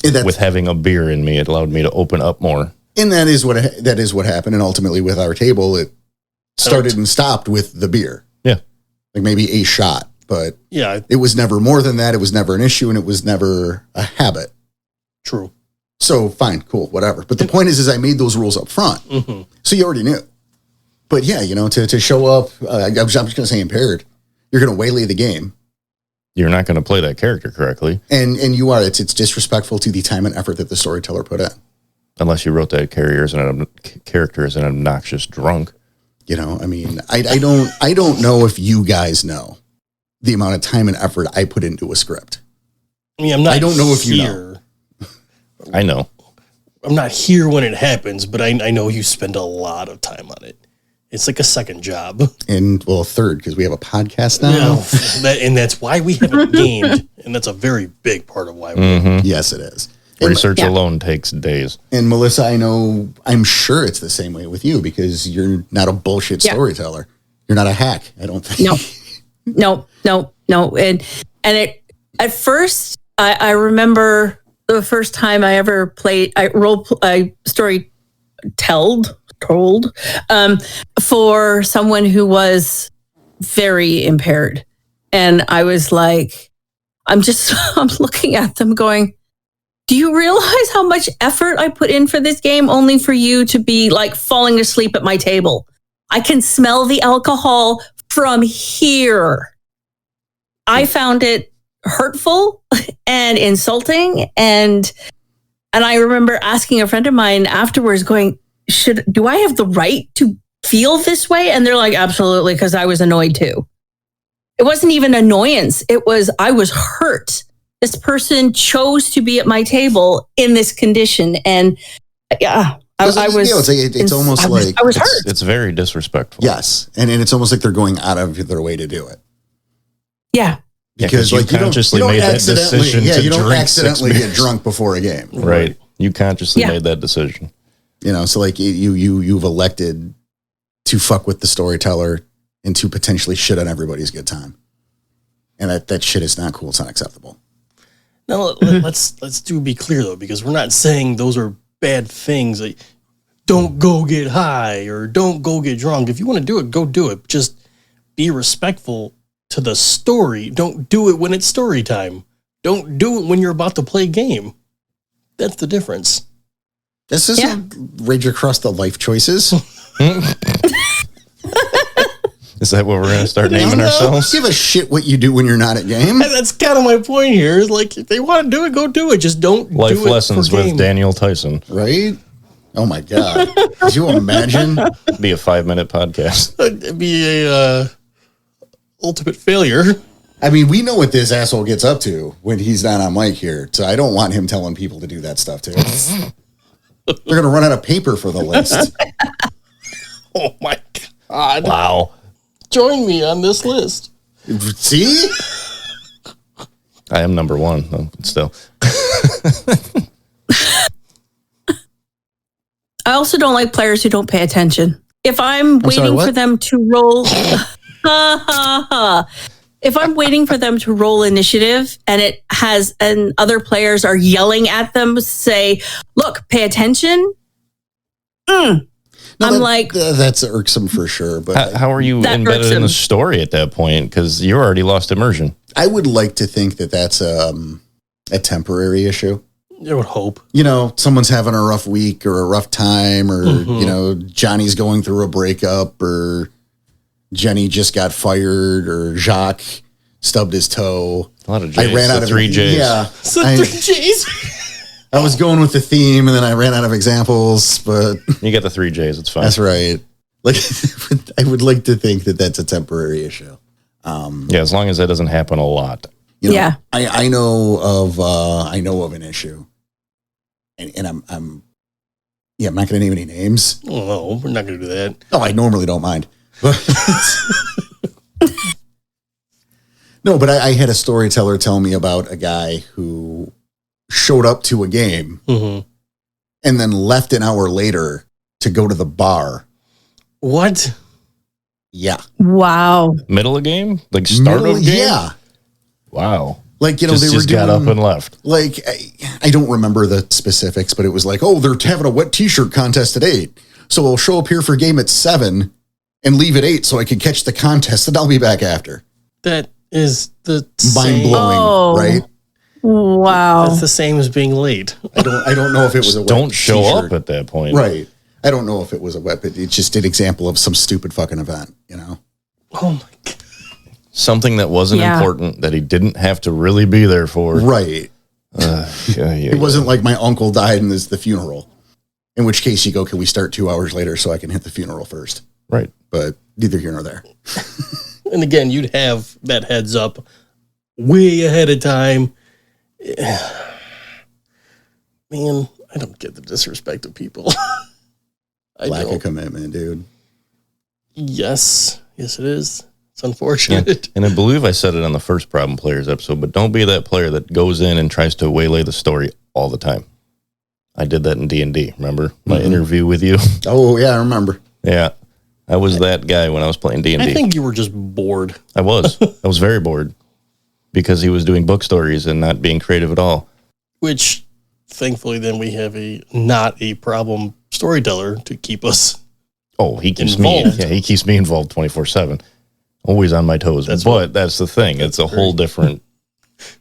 And that's- With having a beer in me, it allowed me to open up more. And that is what happened. And ultimately, with our table, it started and stopped with the beer. Yeah. Like maybe a shot, but yeah, it was never more than that. It was never an issue, and it was never a habit. true. So fine, cool, whatever. But the point is I made those rules up front, Hmm. so you already knew. But yeah, to show up, I'm just going to say impaired. You're going to waylay the game, You're not going to play that character correctly and you are. It's disrespectful to the time and effort that the storyteller put in. unless you wrote that character as an obnoxious drunk. I mean, I don't know if you guys know the amount of time and effort I put into a script. I mean, I'm not. I don't know if you here. I know. I'm not here when it happens, but I know you spend a lot of time on it. It's like a second job. And well, a third, because we have a podcast now. And that's why we haven't gamed, and that's a very big part of why. Mm-hmm. Yes, it is. Research Yeah. alone takes days. And Melissa, I'm sure it's the same way with you because you're not a bullshit Yeah. storyteller. You're not a hack, I don't think. No. No. And it, at first, I remember the first time I ever played, I story told, for someone who was very impaired. And I was like, I'm looking at them going, do you realize how much effort I put in for this game only for you to be like falling asleep at my table? I can smell the alcohol from here. I found it hurtful and insulting. And I remember asking a friend of mine afterwards going, do I have the right to feel this way? And they're like, absolutely, because I was annoyed too. It wasn't even annoyance. I was hurt. This person chose to be at my table in this condition. And yeah, I was. It's almost like I was hurt. It's very disrespectful. Yes, and it's almost like they're going out of their way to do it. Yeah. Because you like consciously made that decision to you don't drink accidentally 6 get beers. drunk before a game, Right. You consciously Yeah. made that decision. So like you've elected to fuck with the storyteller and to potentially shit on everybody's good time, and that shit is not cool. It's not acceptable. Now let's be clear though, because we're not saying those are bad things. Like, don't go get high or don't go get drunk. If you want to do it, go do it. Just be respectful to the story. Don't do it when it's story time. Don't do it when you're about to play a game. That's the difference. This isn't Rage Across the Life Choices. Is that what we're going to start naming ourselves? Give a shit what you do when you're not at game. And that's kind of my point here. Is like, if they want to do it, go do it. Just don't Life do it lessons for with game. Daniel Tyson. Right? Oh my God. Could you imagine? Be a 5-minute podcast. It'd be a ultimate failure. I mean, we know what this asshole gets up to when he's not on mic here. So I don't want him telling people to do that stuff too. They're going to run out of paper for the list. Oh my God. Wow. Join me on this list. See? I am number 1, though, but still. I also don't like players who don't pay attention. If I'm waiting for them to roll, if I'm waiting for them to roll initiative and other players are yelling at them, say, "Look, pay attention." No, I'm like, that's irksome for sure. But How are you That embedded hurts in the him. story at that point? Because you already lost immersion. I would like to think that that's a temporary issue. I would hope. Someone's having a rough week or a rough time, or, Johnny's going through a breakup, or Jenny just got fired, or Jacques stubbed his toe. A lot of J's. I ran out of 3 J's. Yeah. So I- 3 J's. I was going with the theme and then I ran out of examples, but You get the 3 J's. It's fine. that's right. Like, I would like to think that that's a temporary issue. Yeah, as long as that doesn't happen a lot. Yeah. I know of an issue, and I'm not going to name any names. Oh, no, we're not going to do that. Oh, I normally don't mind. No, but I had a storyteller tell me about a guy who showed up to a game Mm-hmm. and then left an hour later to go to the bar. What? Yeah. wow. Middle of game? Like start of game? Yeah. Wow. Like, they were Just doing, got up and left. like, I don't remember the specifics, but it was like, oh, they're having a wet t-shirt contest at 8. So I'll show up here for game at 7 and leave at 8 so I can catch the contest and I'll be back after. That is the Mind same. blowing, Oh. right? Wow. That's the same as being late. I don't know if it was a wet Don't show t-shirt. up at that point. Right. I don't know if it was a wet, but it's just an example of some stupid fucking event, Oh my God. Something that wasn't Yeah. important that he didn't have to really be there for. Right. Yeah. It wasn't like my uncle died and there's the funeral. In which case you go, can we start 2 hours later so I can hit the funeral first? Right. But neither here nor there. And again, you'd have that heads up way ahead of time. Man, I don't get the disrespect of people. I Lack don't. of commitment, dude. Yes, it is. It's unfortunate. And I believe I said it on the first Problem Players episode, but don't be that player that goes in and tries to waylay the story all the time. I did that in D&D. Remember my interview with you? Oh, yeah, I remember. Yeah. I was that guy when I was playing D&D. I think you were just bored. I was very bored because he was doing book stories and not being creative at all. Which, thankfully, then we have not a problem storyteller to keep us. Oh, he keeps involved. me. Yeah, he keeps me involved 24/7, always on my toes. That's the thing. It's a whole different.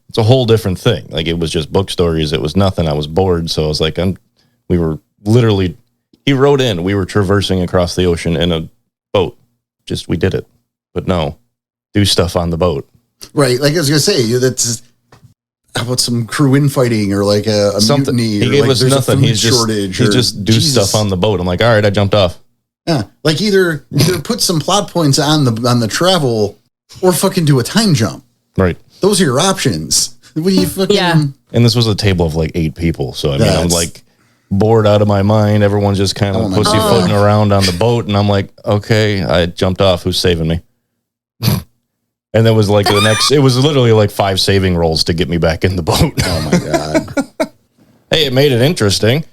It's a whole different thing. Like it was just book stories. It was nothing. I was bored, so I was like, we were literally. He wrote in. We were traversing across the ocean in a boat. We did it, but no, do stuff on the boat. Right, like I was gonna say, that's how about some crew infighting or like a mutiny? He gave us nothing. He's shortage. Just do stuff on the boat. I'm like, all right, I jumped off. Yeah, like either put some plot points on the travel, or fucking do a time jump. Right. Those are your options. What do you fucking? Yeah. And this was a table of like 8 people, so I mean, I'm like bored out of my mind. Everyone's just kind of pussyfooting around on the boat, and I'm like, okay, I jumped off. Who's saving me? And then was like the next. It was literally like 5 saving rolls to get me back in the boat. Oh my god! Hey, it made it interesting.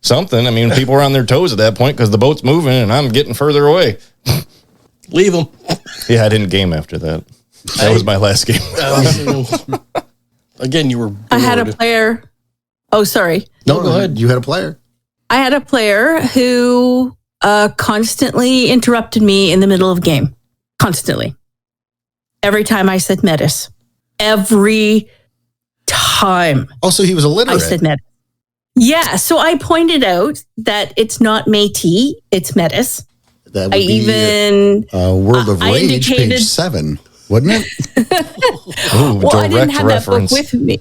Something. I mean, people were on their toes at that point because the boat's moving and I'm getting further away. Leave them. Yeah, I didn't game after that. That was my last game. Again, you were bored. I had a player. Oh, sorry. No, go ahead. You had a player. I had a player who constantly interrupted me in the middle of game. Constantly. Every time I said Metis. Every time. Also, he was illiterate. I said Metis. Yeah, so I pointed out that it's not Métis, it's Metis. That would be World of Rage, page 7, wouldn't it? Ooh, well, I didn't have reference. that book with me.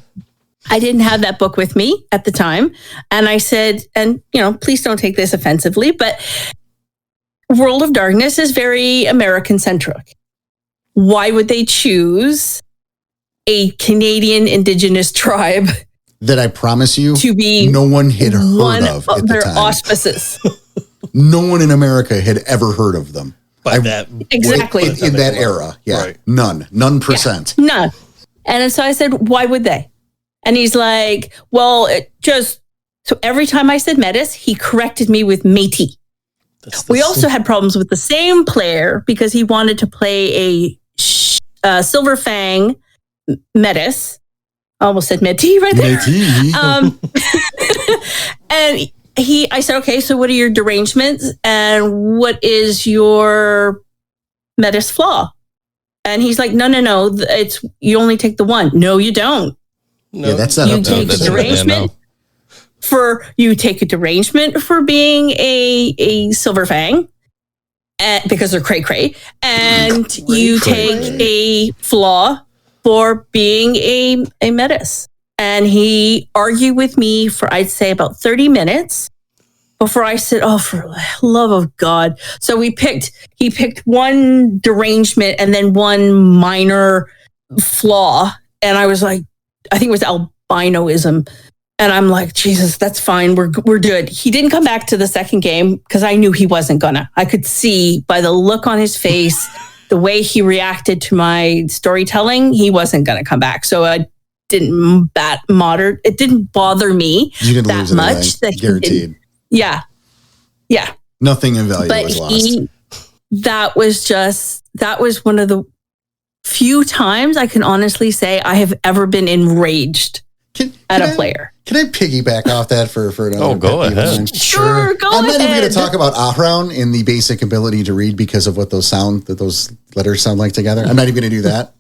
I didn't have that book with me at the time. And I said, and please don't take this offensively, but World of Darkness is very American centric. Why would they choose a Canadian Indigenous tribe that I promise you to be no one had heard one of at their the time? auspices? No one in America had ever heard of them. Exactly. In that era. Yeah. Right. None percent. Yeah, none. And so I said, why would they? And he's like, well, so every time I said Metis, he corrected me with Métis. We also had problems with the same player because he wanted to play a Silver Fang Metis. I almost said Métis right there. And I said, okay, so what are your derangements and what is your Metis flaw? And he's like, no, it's you only take the one. No, you don't. No. Yeah, that's not you take a derangement for being a Silver Fang, because they're cray, and you take a flaw for being a Metis. And he argued with me for, I'd say, about 30 minutes before I said, oh, for the love of God. So he picked one derangement and then one minor flaw. And I was like, I think it was albinoism. And I'm like, Jesus, that's fine. We're good. He didn't come back to the second game because I knew he wasn't gonna. I could see by the look on his face, the way he reacted to my storytelling, he wasn't gonna come back. So I didn't it didn't bother me that much. That guaranteed. Yeah. Nothing in value was lost. That was one of the few times I can honestly say I have ever been enraged at a player. Can I piggyback off that for another? Oh, go ahead. Sure, go ahead. I'm not even going to talk about Ahraun in the basic ability to read because of what those letters sound like together. I'm not even going to do that.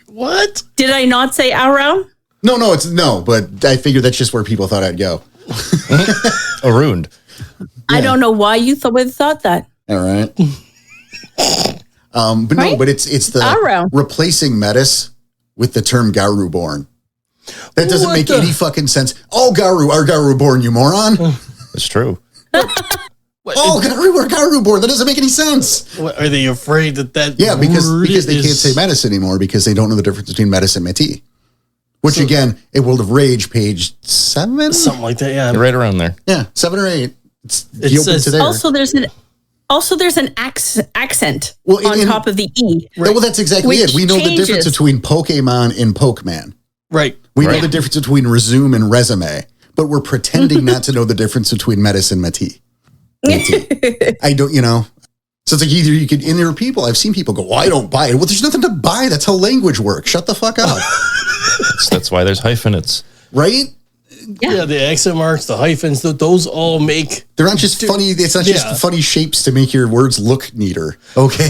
What? Did I not say Ahraun? No, but I figured that's just where people thought I'd go. Arund. I don't know why you would thought that. All right. But right? No, but it's the Ahraun. replacing Metis with the term Garuborn. That doesn't make any fucking sense. Oh, Garuborn, you moron. It's true. Garuborn. That doesn't make any sense. What, are they afraid that Yeah, because they can't say Metis anymore because they don't know the difference between Metis and Métis. Which again, a World of Rage, page 7? something like that? Yeah, You're right around there. Yeah, 7 or 8. It says- to there. Also, there's an accent Well, on top of the E. Well, that's exactly Which it. We know the difference changes. between Pokemon and Pokemon. right. We know Right. the difference between resume and resume, but we're pretending not to know the difference between medicine and Métis. I don't, So it's like either you could, and there are people, I've seen people go, well, I don't buy it. Well, there's nothing to buy. That's how language works. Shut the fuck up. That's why there's hyphenates. Right? Yeah, the accent marks, the hyphens, those all make. They're not just funny. It's not just funny shapes to make your words look neater. Okay.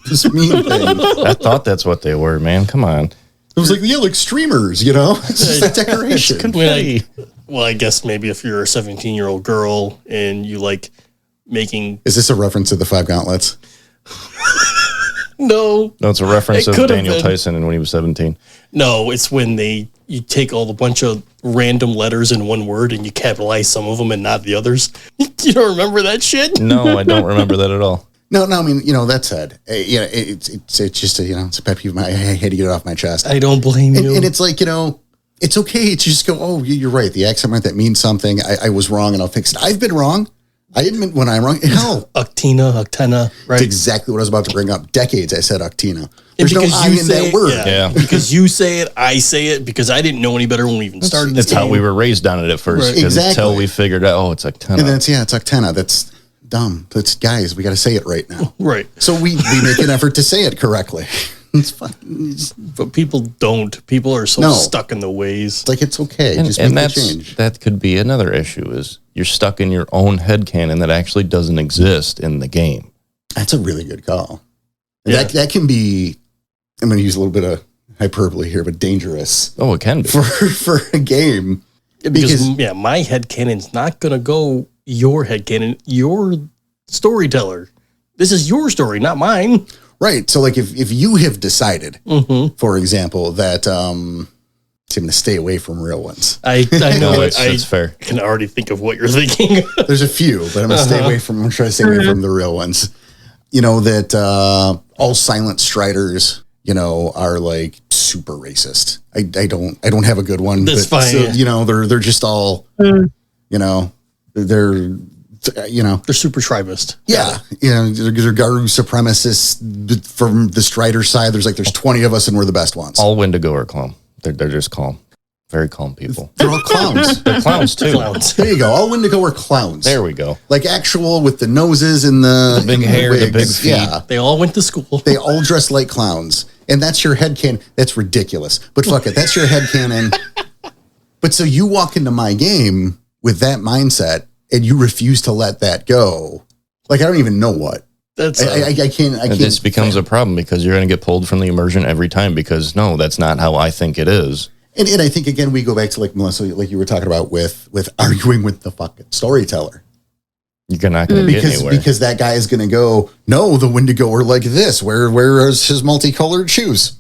Just mean things. I thought that's what they were, man. Come on. It was like, like streamers, It's just a decoration. Well, I guess maybe if you're a 17-year-old girl and you like making. Is this a reference to the Five Gauntlets? No, it's a reference It of could have Daniel been. Tyson and when he was 17. no, it's when you take all the bunch of random letters in one word and you capitalize some of them and not the others. You don't remember that shit? No, I don't remember that at all. No, I mean, that said, it's just it's a pet peeve. I had to get it off my chest. I don't blame you. And it's like, it's okay to just go, oh, you're right. The accent mark, that means something. I was wrong and I'll fix it. I've been wrong. I admit when I'm wrong. Hell, Octina, right? that's exactly what I was about to bring up. Decades I said Octina. There's no I in that word. Yeah. Because you say it, I say it, because I didn't know any better when we even started this That's how game. we were raised on it at first. Right. 'cause Exactly. Until we figured out, it's like 10. And it's Octina. That's dumb. That's guys, we got to say it right now. Right. So we make an effort to say it correctly. It's fine. It's But people don't. People are so No. stuck in the ways. like, it's okay. And, Just and make the change. that could be another issue is you're stuck in your own headcanon that actually doesn't exist in the game. That's a really good call. And Yeah. that can be, I'm going to use a little bit of hyperbole here, but dangerous Oh, it can be. for a game. Because my headcanon's not going to go your headcanon. You're storyteller. This is your story, not mine. Right. So like if you have decided, Mm-hmm. for example, that I'm going to stay away from real ones. I know No, it. that's fair. I can already think of what you're thinking. There's a few, but I'm going to stay away from, I'm trying to stay away from the real ones. That all silent striders, are like super racist. I don't have a good one. That's but fine, so, yeah. they're just all, they're They're super tribist. yeah, they're Garu supremacists from the Strider side. There's 20 of us and we're the best ones. All Wendigo are calm. They're just calm. Very calm people. They're all clowns. They're clowns too. Clowns. There you go. All Wendigo are clowns. There we go. Like actual with the noses and the big hair, the wigs. big feet. Yeah. They all went to school. They all dress like clowns. And that's your headcanon. That's ridiculous. But fuck it. That's your headcanon. But so you walk into my game with that mindset and you refuse to let that go. Like, I don't even know what. That's I can't. And this becomes a problem because you're going to get pulled from the immersion every time because no, that's not how I think it is. And I think, again, we go back to like Melissa, like you were talking about with arguing with the fucking storyteller. You're not going to get anywhere. Because that guy is going to go, no, the Wendigo are like this. Where is his multicolored shoes?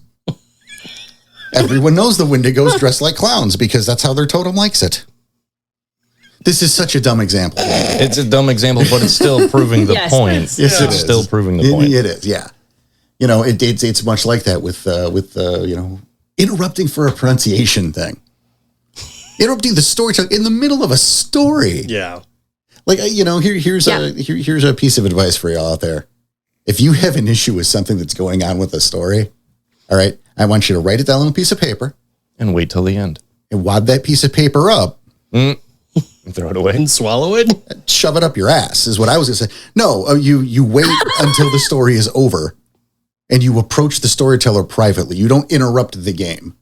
Everyone knows the Wendigos dress like clowns because that's how their totem likes it. This is such a dumb example. It's a dumb example, but it's still proving the Yes, point. yes. Yes, it It's is. still proving the point. It is, yeah. It's much like that with interrupting for a pronunciation thing. Interrupting the storytelling in the middle of a story. yeah. Like, here's a piece of advice for y'all out there. If you have an issue with something that's going on with a story, all right, I want you to write it down on a piece of paper And wait till the end. and wad that piece of paper up, And throw it away. And swallow it. shove it up your ass is what I was going to say. No, you wait until the story is over and you approach the storyteller privately. You don't interrupt the game.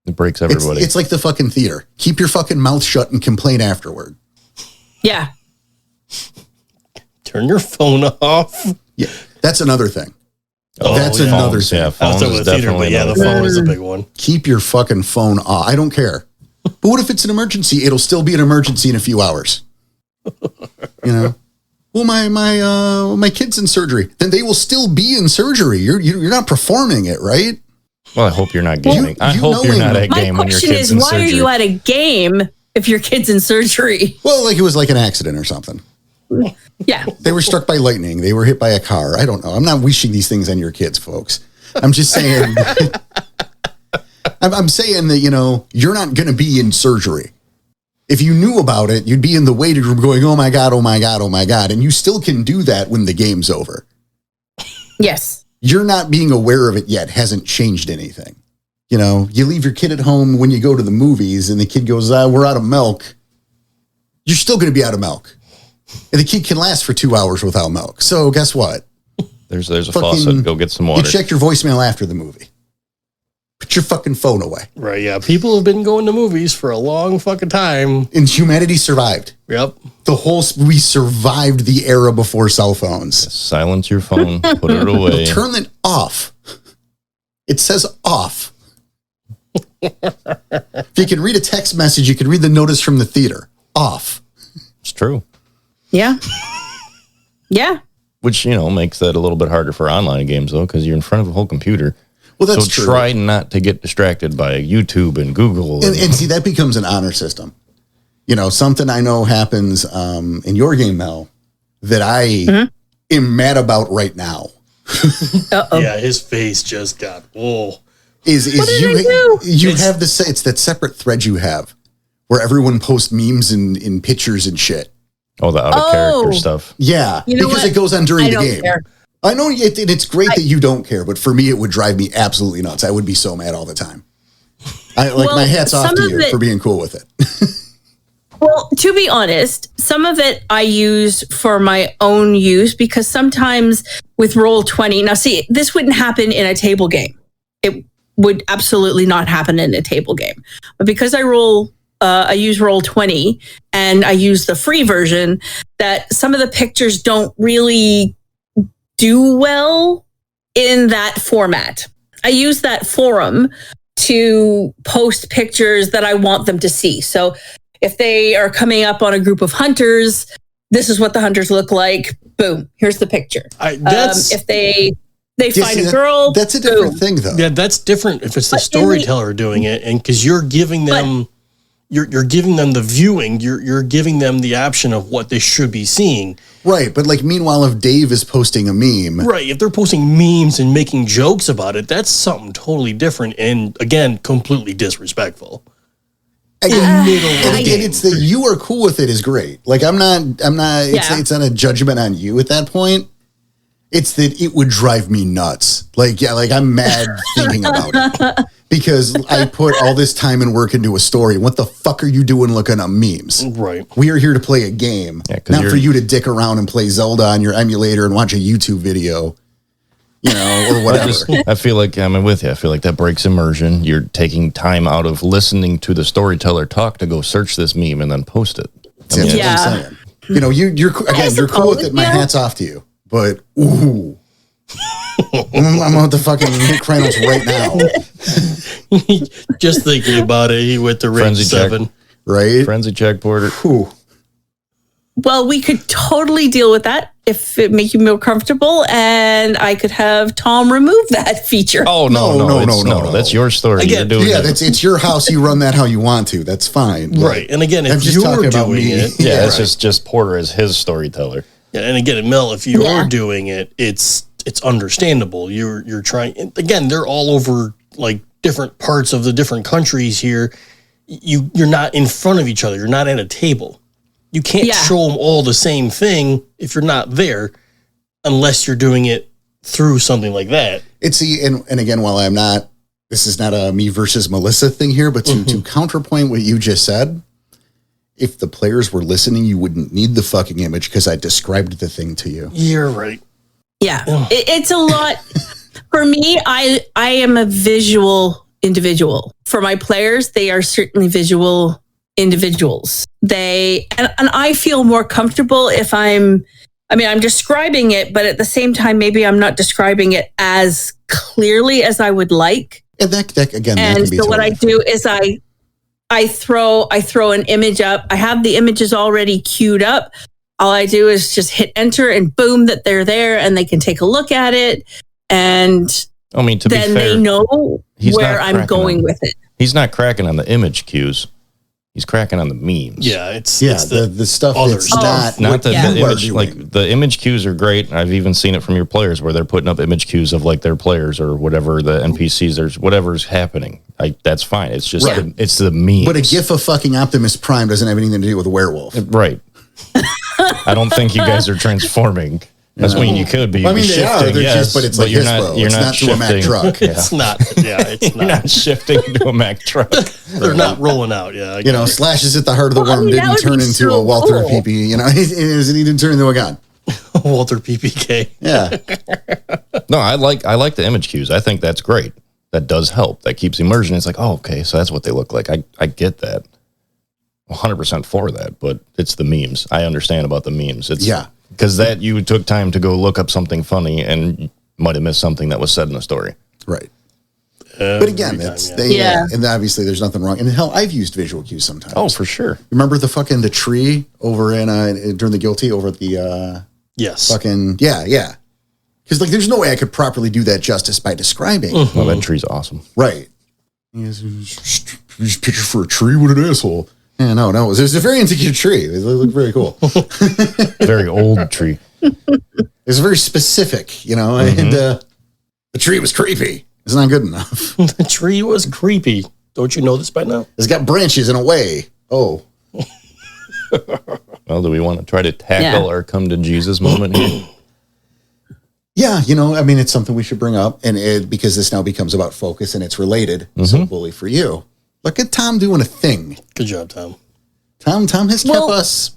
It breaks everybody. It's like the fucking theater. Keep your fucking mouth shut and complain afterward. Yeah. Turn your phone off. Yeah, that's another thing. Oh, That's yeah. another Phones, thing. yeah, I was phones talking is about the theater, definitely but yeah, the another phone is a big one. Keep your fucking phone off. I don't care. But what if it's an emergency? It'll still be an emergency in a few hours. Well, my kid's in surgery. Then they will still be in surgery. You're not performing it, right? Well, I hope you're not gaming. I you hope you're knowing- not at My game when your question kid's is, in why surgery. are you at a game if your kid's in surgery? Well, like it was like an accident or something. Yeah. They were struck by lightning. They were hit by a car. I don't know. I'm not wishing these things on your kids, folks. I'm just saying. I'm saying that, you're not going to be in surgery. If you knew about it, you'd be in the waiting room going, oh my God, oh my God, oh my God. And you still can do that when the game's over. Yes. You're not being aware of it yet hasn't changed anything. You know, you leave your kid at home when you go to the movies and the kid goes, we're out of milk. You're still going to be out of milk. And the kid can last for 2 hours without milk. So guess what? There's a faucet. Go get some You water. check your voicemail after the movie. Put your fucking phone away. Right, yeah. People have been going to movies for a long fucking time. And humanity survived. Yep. We survived the era before cell phones. Silence your phone. Put it away. Turn it off. It says off. If you can read a text message, you can read the notice from the theater. Off. It's true. Yeah. Yeah. Which, makes that a little bit harder for online games, though, because you're in front of a whole computer. Well, that's so true. Try not to get distracted by YouTube and Google. And see, that becomes an honor system. Something I know happens in your game, Mel, that I am mad about right now. Uh-oh. Yeah, his face just got, whoa. Is What did I do? you have this? It's that separate thread you have where everyone posts memes and pictures and shit. Oh, the out of character stuff. Yeah, You know because what? it goes on during I the don't game. care. I know it's great that you don't care, but for me, it would drive me absolutely nuts. I would be so mad all the time. My hat's off some to of you it- for being cool with it. Well, to be honest, some of it I use for my own use because sometimes with Roll20, now see, this wouldn't happen in a table game. It would absolutely not happen in a table game. But because I use Roll20 and I use the free version, that some of the pictures don't really do well in that format. I use that forum to post pictures that I want them to see. So if they are coming up on a group of hunters, this is what the hunters look like. Boom, here's the picture. If they find a girl, that's a different thing, though. Yeah, that's different if it's the storyteller doing it, and because you're giving them, you're giving them the viewing, you're giving them the option of what they should be seeing. Right, but meanwhile, if Dave is posting a meme, Right, if they're posting memes and making jokes about it, that's something totally different, and again, completely disrespectful. and it's that you are cool with it is great. I'm not. It's not a judgment on you at that point. It's that it would drive me nuts. I'm mad thinking about it because I put all this time and work into a story. What the fuck are you doing looking up memes? Right. We are here to play a game, not for you to dick around and play Zelda on your emulator and watch a YouTube video, or whatever. I feel like I'm with you. I feel like that breaks immersion. You're taking time out of listening to the storyteller talk to go search this meme and then post it. That's what I'm saying. You're cool with it. My hat's off to you. But ooh, I'm on the fucking Nick Reynolds right now. Just thinking about it, he went to range Frenzy 7. check. Right? Frenzy check, Porter. Ooh. well, we could totally deal with that if it make you more comfortable, and I could have Tom remove that feature. Oh no. That's your story. Again, You're doing Yeah, it. it's your house. You run that how you want to. That's fine. But Right, and again, I'm if just you're talking about doing me. it, Yeah, right. it's just Porter as his storyteller. yeah, and again, Mel, if you're Yeah. doing it, it's understandable. You're trying. Again, they're all over different parts of the different countries here. You're not in front of each other. You're not at a table. You can't show them all the same thing if you're not there, unless you're doing it through something like that. And again, while I'm not, this is not a me versus Melissa thing here, but to counterpoint what you just said, if the players were listening, you wouldn't need the fucking image because I described the thing to you. You're right. Yeah, it's a lot. For me, I am a visual individual. For my players, they are certainly visual individuals. And I feel more comfortable if I'm describing it, but at the same time, maybe I'm not describing it as clearly as I would like. And that again, that And can be so what I do is I throw an image up. I have the images already queued up. All I do is just hit enter and boom, that they're there and they can take a look at it. And To be then fair, they know he's where not I'm cracking going on- with it. He's not cracking on the image cues. He's cracking on the memes. Yeah, it's the stuff other that's stuff. not The what you are image, doing. the image cues are great. I've even seen it from your players where they're putting up image cues of their players or whatever the NPCs. There's whatever's happening. That's fine. It's just it's the memes. But a GIF of fucking Optimus Prime doesn't have anything to do with a werewolf. Right. I don't think you guys are transforming. That's when you could be Well, I mean, they shifting, are. They're yes, just, but it's like you're Hispo. you're It's not not to a Mack shifting. truck. Yeah. It's not. Yeah, it's You're not. not shifting to a Mack truck. They're not rolling out. Yeah, You know, slashes at the heart of the Well, I worm mean, that didn't would turn be into so a Walther cool. PP. You know, he didn't turn into a gun. Walter PPK. Yeah. No, I like the image cues. I think that's great. That does help. That keeps immersion. It's like, oh, okay, so that's what they look like. I get that. 100% for that, but it's the memes. I understand about the memes. It's Yeah. because that you took time to go look up something funny and might have missed something that was said in the story. Right. But again, that's Yeah. and obviously there's nothing wrong. And hell, I've used visual cues sometimes. Oh, for sure. Remember the tree over in during the Guilty over at the Yes. fucking yeah. Because like there's no way I could properly do that justice by describing. Oh, that tree's awesome. Right. Just picture for a tree. What an asshole. Yeah, no. It was a very indicative tree. It looked very cool. Very old tree. It's very specific, you know, and the tree was creepy. It's not good enough. The tree was creepy. Don't you know this by now? It's got branches in a way. Oh, Well, do we want to try to tackle our come to Jesus moment here? yeah. You know, I mean, it's something we should bring up, and because this now becomes about focus and it's related. So, bully for you. Look at Tom doing a thing. Good job, Tom. Tom has kept us,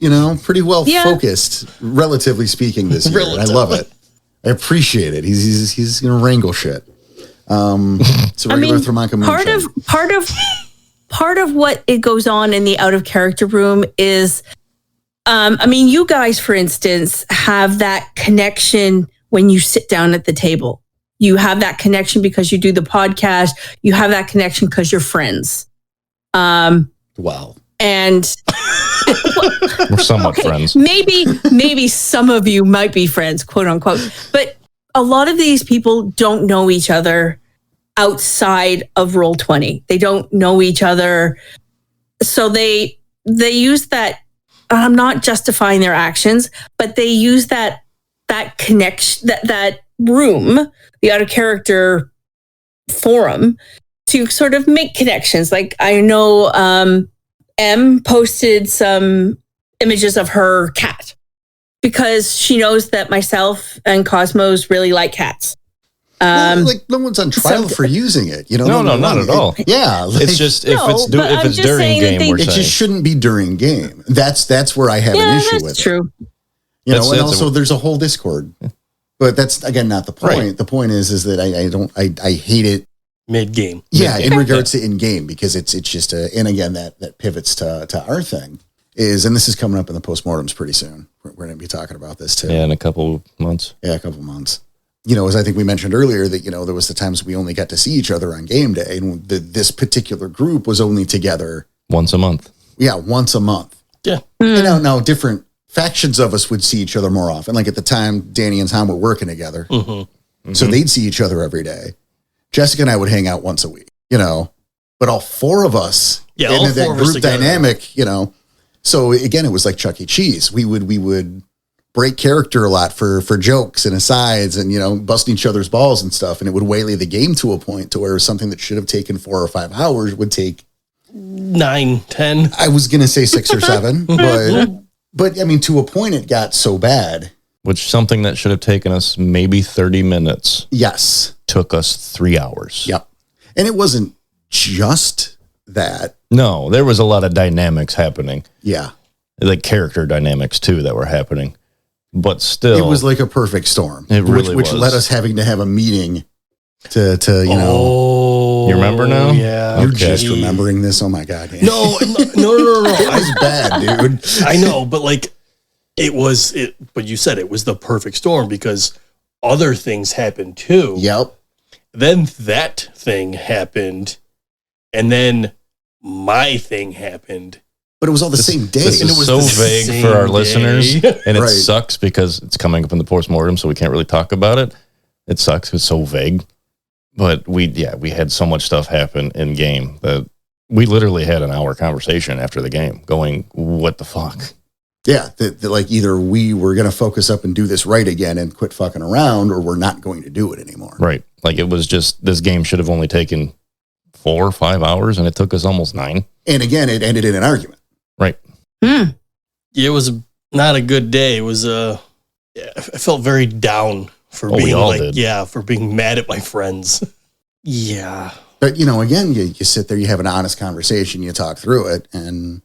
you know, pretty well focused, relatively speaking, this year. And I love it. I appreciate it. He's gonna wrangle shit. It's a regular Thermonka moonshine. Part of what it goes on in the out of character room is, I mean, you guys, for instance, have that connection when you sit down at the table. You have that connection because you do the podcast. You have that connection because you're friends. Wow. And We're somewhat friends. maybe some of you might be friends, quote unquote, but a lot of these people don't know each other outside of Roll20. They don't know each other. So they use that. I'm not justifying their actions, but they use that connection, that room, the out of character forum, to sort of make connections. Like I know M posted some images of her cat because she knows that myself and Cosmos really like cats. Well, like no one's on trial for using it, you know? No, not at all. Yeah, like, It's just No, if it's but I'm during just saying that game, they- we're it saying. just shouldn't be during game. That's where I have an issue with that's it. true. You know, and That's also there's a whole Discord, but that's again not the point. Right. The point is that I hate it. Mid game. Yeah, in regards to in game because it's just and again that pivots to our thing is, and this is coming up in the postmortems pretty soon. We're going to be talking about this too. Yeah, in a couple months. Yeah, a couple months. You know, as I think we mentioned earlier, that, you know, there was the times we only got to see each other on game day, and this particular group was only together, Once a month. once a month. Yeah. You know, now different factions of us would see each other more often. Like at the time, Danny and Tom were working together, so they'd see each other every day. Jessica and I would hang out once a week, you know, but all four of us, Yeah, all in that four of us group together. dynamic, you know. So again, it was like Chuck E. Cheese. We would break character a lot for jokes and asides and, you know, busting each other's balls and stuff. And it would waylay the game to a point to where something that should have taken 4 or 5 hours would take, 9, 10. I was going to say 6 or 7, but I mean, to a point it got so bad. Which something that should have taken us maybe 30 minutes Yes. took us 3 hours. Yep. And it wasn't just that. No, there was a lot of dynamics happening. Yeah. Like character dynamics too that were happening. But still, It was like a perfect storm. It really which was. led us having to have a meeting to you know. Oh, You remember now? Yeah. You're okay. just remembering this. Oh my god. Dan. No. It I, was bad, dude. I know, but like but you said it was the perfect storm because other things happened too. Yep. Then that thing happened, and then my thing happened. But it was all the same day. This And is it was so the vague same for our day. listeners, and it Right. sucks because it's coming up in the postmortem, so we can't really talk about it. It sucks. It's so vague. But we had so much stuff happen in game that we literally had an hour conversation after the game going, what the fuck? Yeah. That like either we were going to focus up and do this right again and quit fucking around, or we're not going to do it anymore. Right. Like it was just, this game should have only taken 4 or 5 hours, and it took us almost 9. And again, it ended in an argument. Right. It was not a good day. It was I felt very down for we being all like, did. for being mad at my friends. Yeah. But, you know, again, you sit there, you have an honest conversation, you talk through it, and,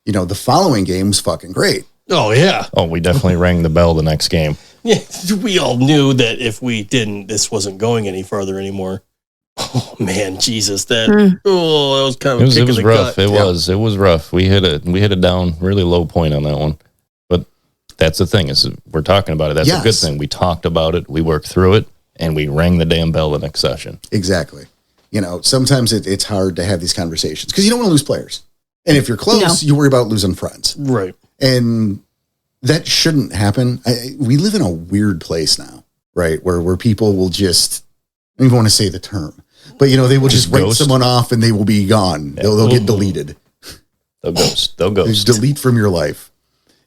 you know, the following game was fucking great. Oh, yeah. Oh, we definitely rang the bell the next game. Yeah. We all knew that if we didn't, this wasn't going any further anymore. Oh, man, Jesus. That was kind of It a was kick in the rough. gut. It was rough. We hit a down, really low point on that one. But that's the thing, is we're talking about it. That's a good Yes. thing. We talked about it, we worked through it, and we rang the damn bell the next session. Exactly. You know, sometimes it's hard to have these conversations because you don't want to lose players. And if you're close, you worry about losing friends. Right. And that shouldn't happen. We live in a weird place now, right? Where people will just, I don't even want to say the term, but, you know, they will just write ghost. someone off and they will be gone. Yeah. They'll get deleted. They'll ghost. Delete from your life,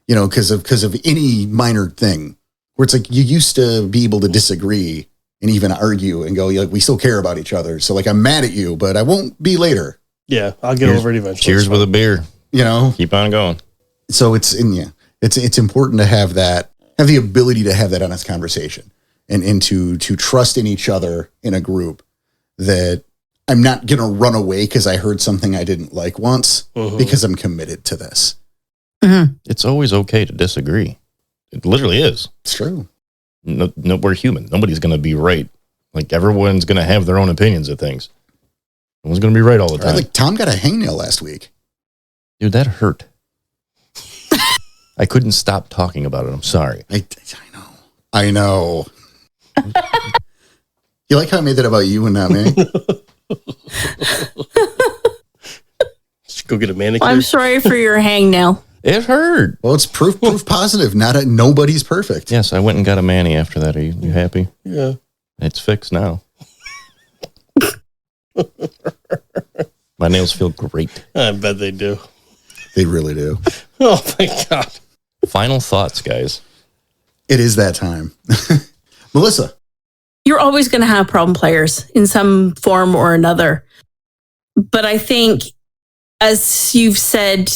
you know, because of any minor thing where it's like you used to be able to disagree and even argue and go, like, we still care about each other. So, like, I'm mad at you, but I won't be later, Yeah, I'll get over it eventually. Cheers with a beer. you know? Keep on going. So it's important to have the ability to have that honest conversation and to trust in each other in a group, that I'm not going to run away because I heard something I didn't like once, because I'm committed to this. It's always okay to disagree. It literally is. It's true. No, we're human. Nobody's going to be right. Like, everyone's going to have their own opinions of things. No one's going to be right all the time. Like Tom got a hangnail last week. Dude, that hurt. I couldn't stop talking about it. I'm sorry. I know. You like how I made that about you and not me? Just go get a manicure. I'm sorry for your hangnail. It hurt. Well, it's proof positive. Nobody's perfect. Yes, I went and got a mani after that. Are you happy? Yeah. It's fixed now. My nails feel great. I bet they do. They really do. Oh, my God. Final thoughts, guys. It is that time. Melissa. You're always going to have problem players in some form or another. But I think, as you've said,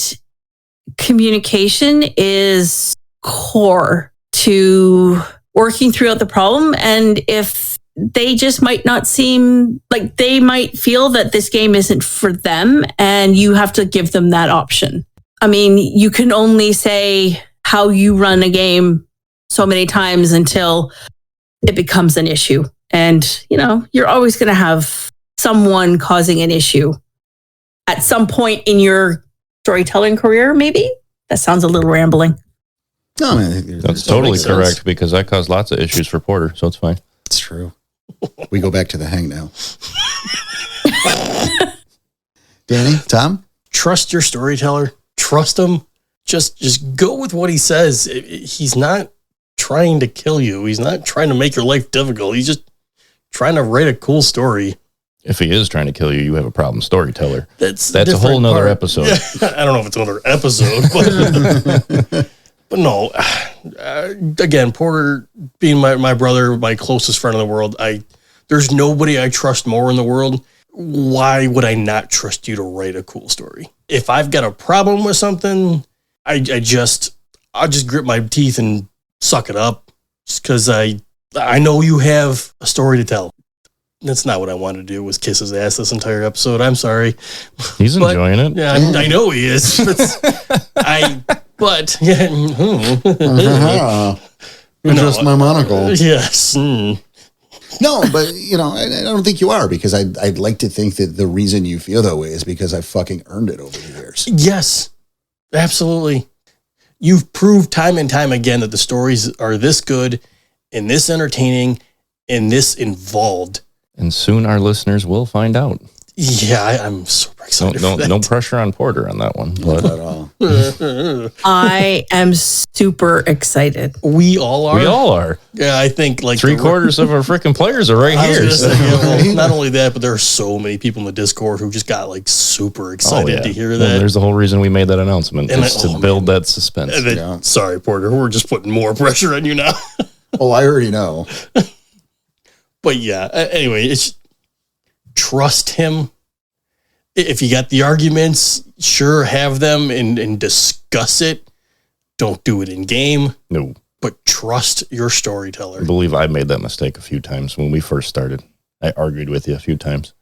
communication is core to working throughout the problem. And if they just might not seem like, they might feel that this game isn't for them, and you have to give them that option. I mean, you can only say how you run a game so many times until it becomes an issue. And, you know, you're always going to have someone causing an issue at some point in your storytelling career, maybe. That sounds a little rambling. No, man, That's totally makes sense. correct, because I caused lots of issues for Porter, so it's fine. It's true. We go back to the hangnail. Danny, Tom? Trust your storyteller. Trust him. Just go with what he says. He's not trying to kill you. He's not trying to make your life difficult. He's just trying to write a cool story. If he is trying to kill you, you have a problem, storyteller. That's a whole different nother part. episode. Yeah, I don't know if it's another episode, but no. Again, Porter being my brother, my closest friend in the world, there's nobody I trust more in the world. Why would I not trust you to write a cool story? If I've got a problem with something, I'll just grit my teeth and suck it up, just because I know you have a story to tell. That's not what I wanted to do, was kiss his ass this entire episode. I'm sorry. He's enjoying it. Yeah, I know he is. But yeah. Just my monocle. Yes. No, but, you know, I don't think you are, because I'd like to think that the reason you feel that way is because I've fucking earned it over the years. Yes, absolutely. You've proved time and time again that the stories are this good and this entertaining and this involved. And soon our listeners will find out. Yeah, I'm super excited for that. No pressure on Porter on that one. Not But at all. I am super excited. We all are. we all are. Yeah, I think like 3/4 of our freaking players are right I was here. gonna so- say, yeah, well, not only that, but there are so many people in the Discord who just got like super excited to hear Well, that. there's the whole reason we made that announcement, And is to build that suspense. And then, Yeah. sorry, Porter, we're just putting more pressure on you now. Oh, I already know. But yeah, anyway, it's trust him. If you got the arguments, sure, have them and discuss it. Don't do it in game. No. but trust your I storyteller. believe I made that mistake a few times when we first started. I argued with you a few times.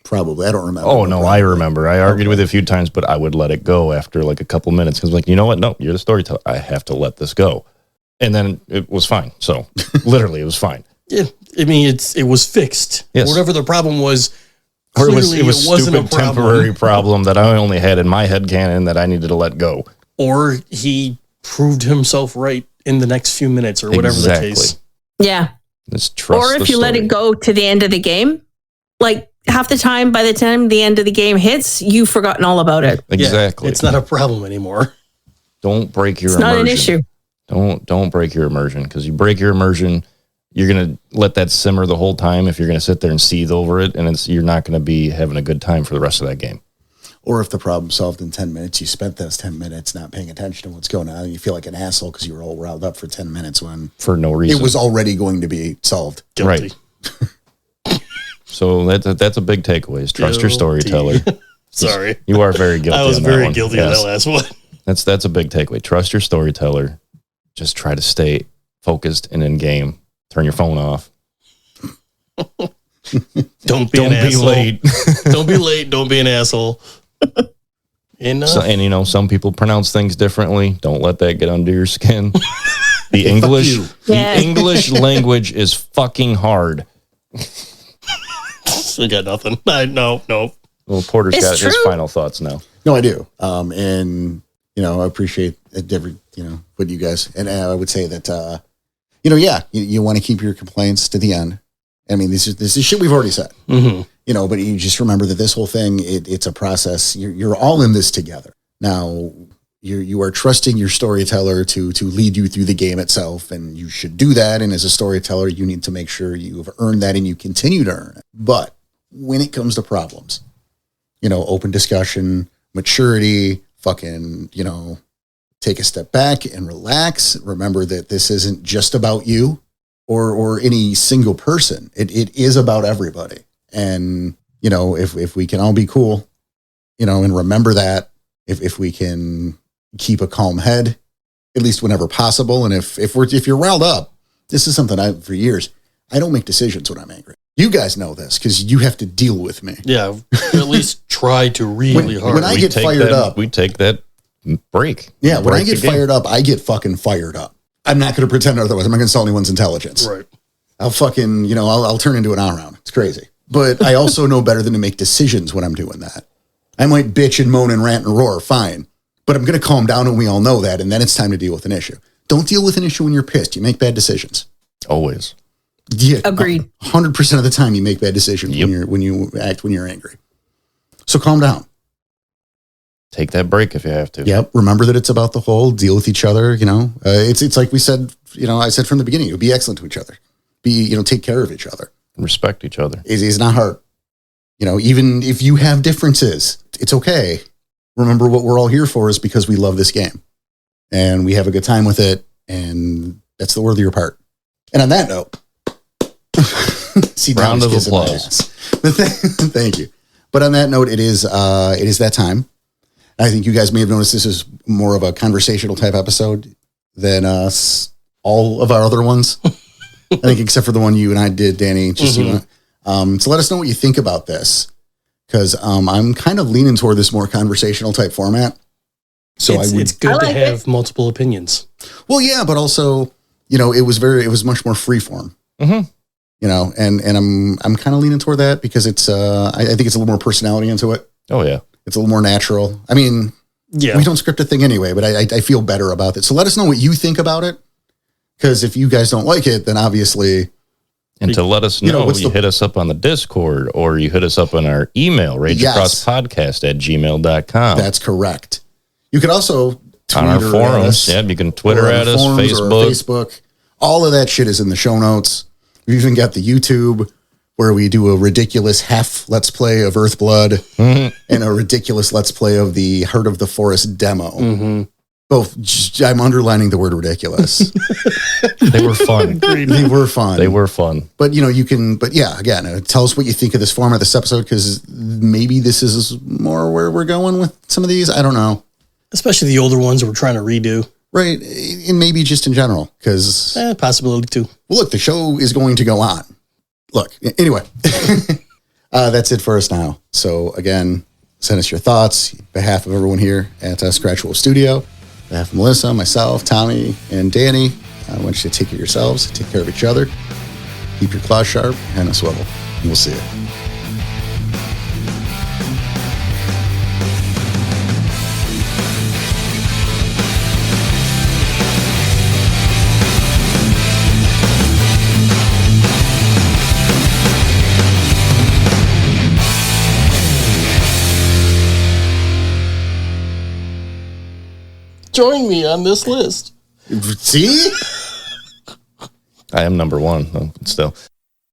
Probably. I don't remember. Oh, no, I remember. I argued with you a few times, but I would let it go after like a couple minutes because, like, you know what? No, you're the storyteller. I have to let this go. And then it was fine. So literally, it was fine. Yeah, I mean, it was fixed. Yes. Whatever the problem was, Or clearly it was wasn't stupid a problem. temporary problem that I only had in my head canon that I needed to let go. Or he proved himself right in the next few minutes, or whatever Exactly. the case. Yeah. Let's trust Or if the you let story. it go to the end of the game, like half the time, by the time the end of the game hits, you've forgotten all about it. Exactly. Yeah, it's not a problem anymore. Don't break your It's immersion. not an issue. Don't break your immersion, because you break your immersion, you're gonna let that simmer the whole time. If you're gonna sit there and seethe over it, and you're not gonna be having a good time for the rest of that game. Or if the problem solved in 10 minutes, you spent those 10 minutes not paying attention to what's going on, and you feel like an asshole because you were all riled up for 10 minutes when For no reason. it was already going to be solved. Guilty. Right. So that's a big takeaway. Is trust your Guilty. storyteller. Sorry. You are very guilty. I was on that very one. guilty Yes. of that last one. That's a big takeaway. Trust your storyteller. Just try to stay focused and in game. Turn your phone off. Don't be Don't an be asshole. late. Don't be late. Don't be an asshole. Enough. And some people pronounce things differently. Don't let that get under your skin. The English, you. Yeah. the English language is fucking hard. I got nothing. No. Well, Porter's It's got his true. final thoughts now. No, I do. And, I appreciate what you guys, and I would say that, you want to keep your complaints to the end. I mean, this is shit we've already said, Mm-hmm. but you just remember that this whole thing, it's a process. You're all in this together. Now, you are trusting your storyteller to lead you through the game itself, and you should do that. And as a storyteller, you need to make sure you have earned that and you continue to earn it. But when it comes to problems, open discussion, maturity, fucking, take a step back and relax. Remember that this isn't just about you or any single person. It is about everybody. And, if we can all be cool, and remember that, if we can keep a calm head, at least whenever possible. And if you're riled up, this is something for years, I don't make decisions when I'm angry. You guys know this because you have to deal with me. Yeah. At least try to really hard. when I get fired up- We take that break. Yeah, when I Break get the game. fired up, I get fucking fired up. I'm not going to pretend otherwise. I'm not going to insult anyone's intelligence. Right. I'll fucking, I'll turn into an all-around. It's crazy. But I also know better than to make decisions when I'm doing that. I might bitch and moan and rant and roar, fine. But I'm going to calm down, and we all know that, and then it's time to deal with an issue. Don't deal with an issue when you're pissed. You make bad decisions. Always. Yeah, Agreed. 100% of the time you make bad decisions Yep. when you act when you're angry. So calm down. Take that break if you have to. Yep. Remember that it's about the whole. Deal with each other. It's like we said. I said from the beginning. Be excellent to each other. Take care of each other. Respect each other. It's not hard. Even if you have differences, it's okay. Remember what we're all here for is because we love this game, and we have a good time with it, and that's the worthier part. And on that note, see, Round Don's of kissing my applause. ass. But thank you. But on that note, it is that time. I think you guys may have noticed this is more of a conversational type episode than all of our other ones. I think except for the one you and I did, Danny. Just so let us know what you think about this, because I'm kind of leaning toward this more conversational type format. So it's good I to like have multiple opinions. well, yeah, but also it was much more free form. Mhm. And I'm kind of leaning toward that because it's I think it's a little more personality into it. Oh, yeah. It's a little more natural. I mean, Yeah. we don't script a thing anyway, but I feel better about it. So let us know what you think about it. Because if you guys don't like it, then obviously, And to let us know, what's you the- hit us up on the Discord or you hit us up on our email, ragecrosspodcast@gmail.com. that's correct. You could also tweet on our or at forums. us, Yeah, you can Twitter or on at the us, forums or Facebook. Facebook. All of that shit is in the show notes. We've even got the YouTube where we do a ridiculous half Let's Play of Earthblood Mhm. and a ridiculous Let's Play of the Heart of the Forest demo. Mm-hmm. Both, I'm underlining the word ridiculous. They were fun. They were fun. They were fun. But again, tell us what you think of this format, this episode, because maybe this is more where we're going with some of these. I don't know. Especially the older ones we're trying to redo. Right. And maybe just in general, because, Possibility too. well, look, the show is going to go on. Look, anyway, that's it for us now. So again, send us your thoughts on behalf of everyone here at Scratch Wolf Studio, on behalf of Melissa, myself, Tommy, and Danny. I want you to take care of yourselves, take care of each other, keep your claws sharp, and a swivel. And we'll see you. Join me on this list. See? I am number one, though, but still.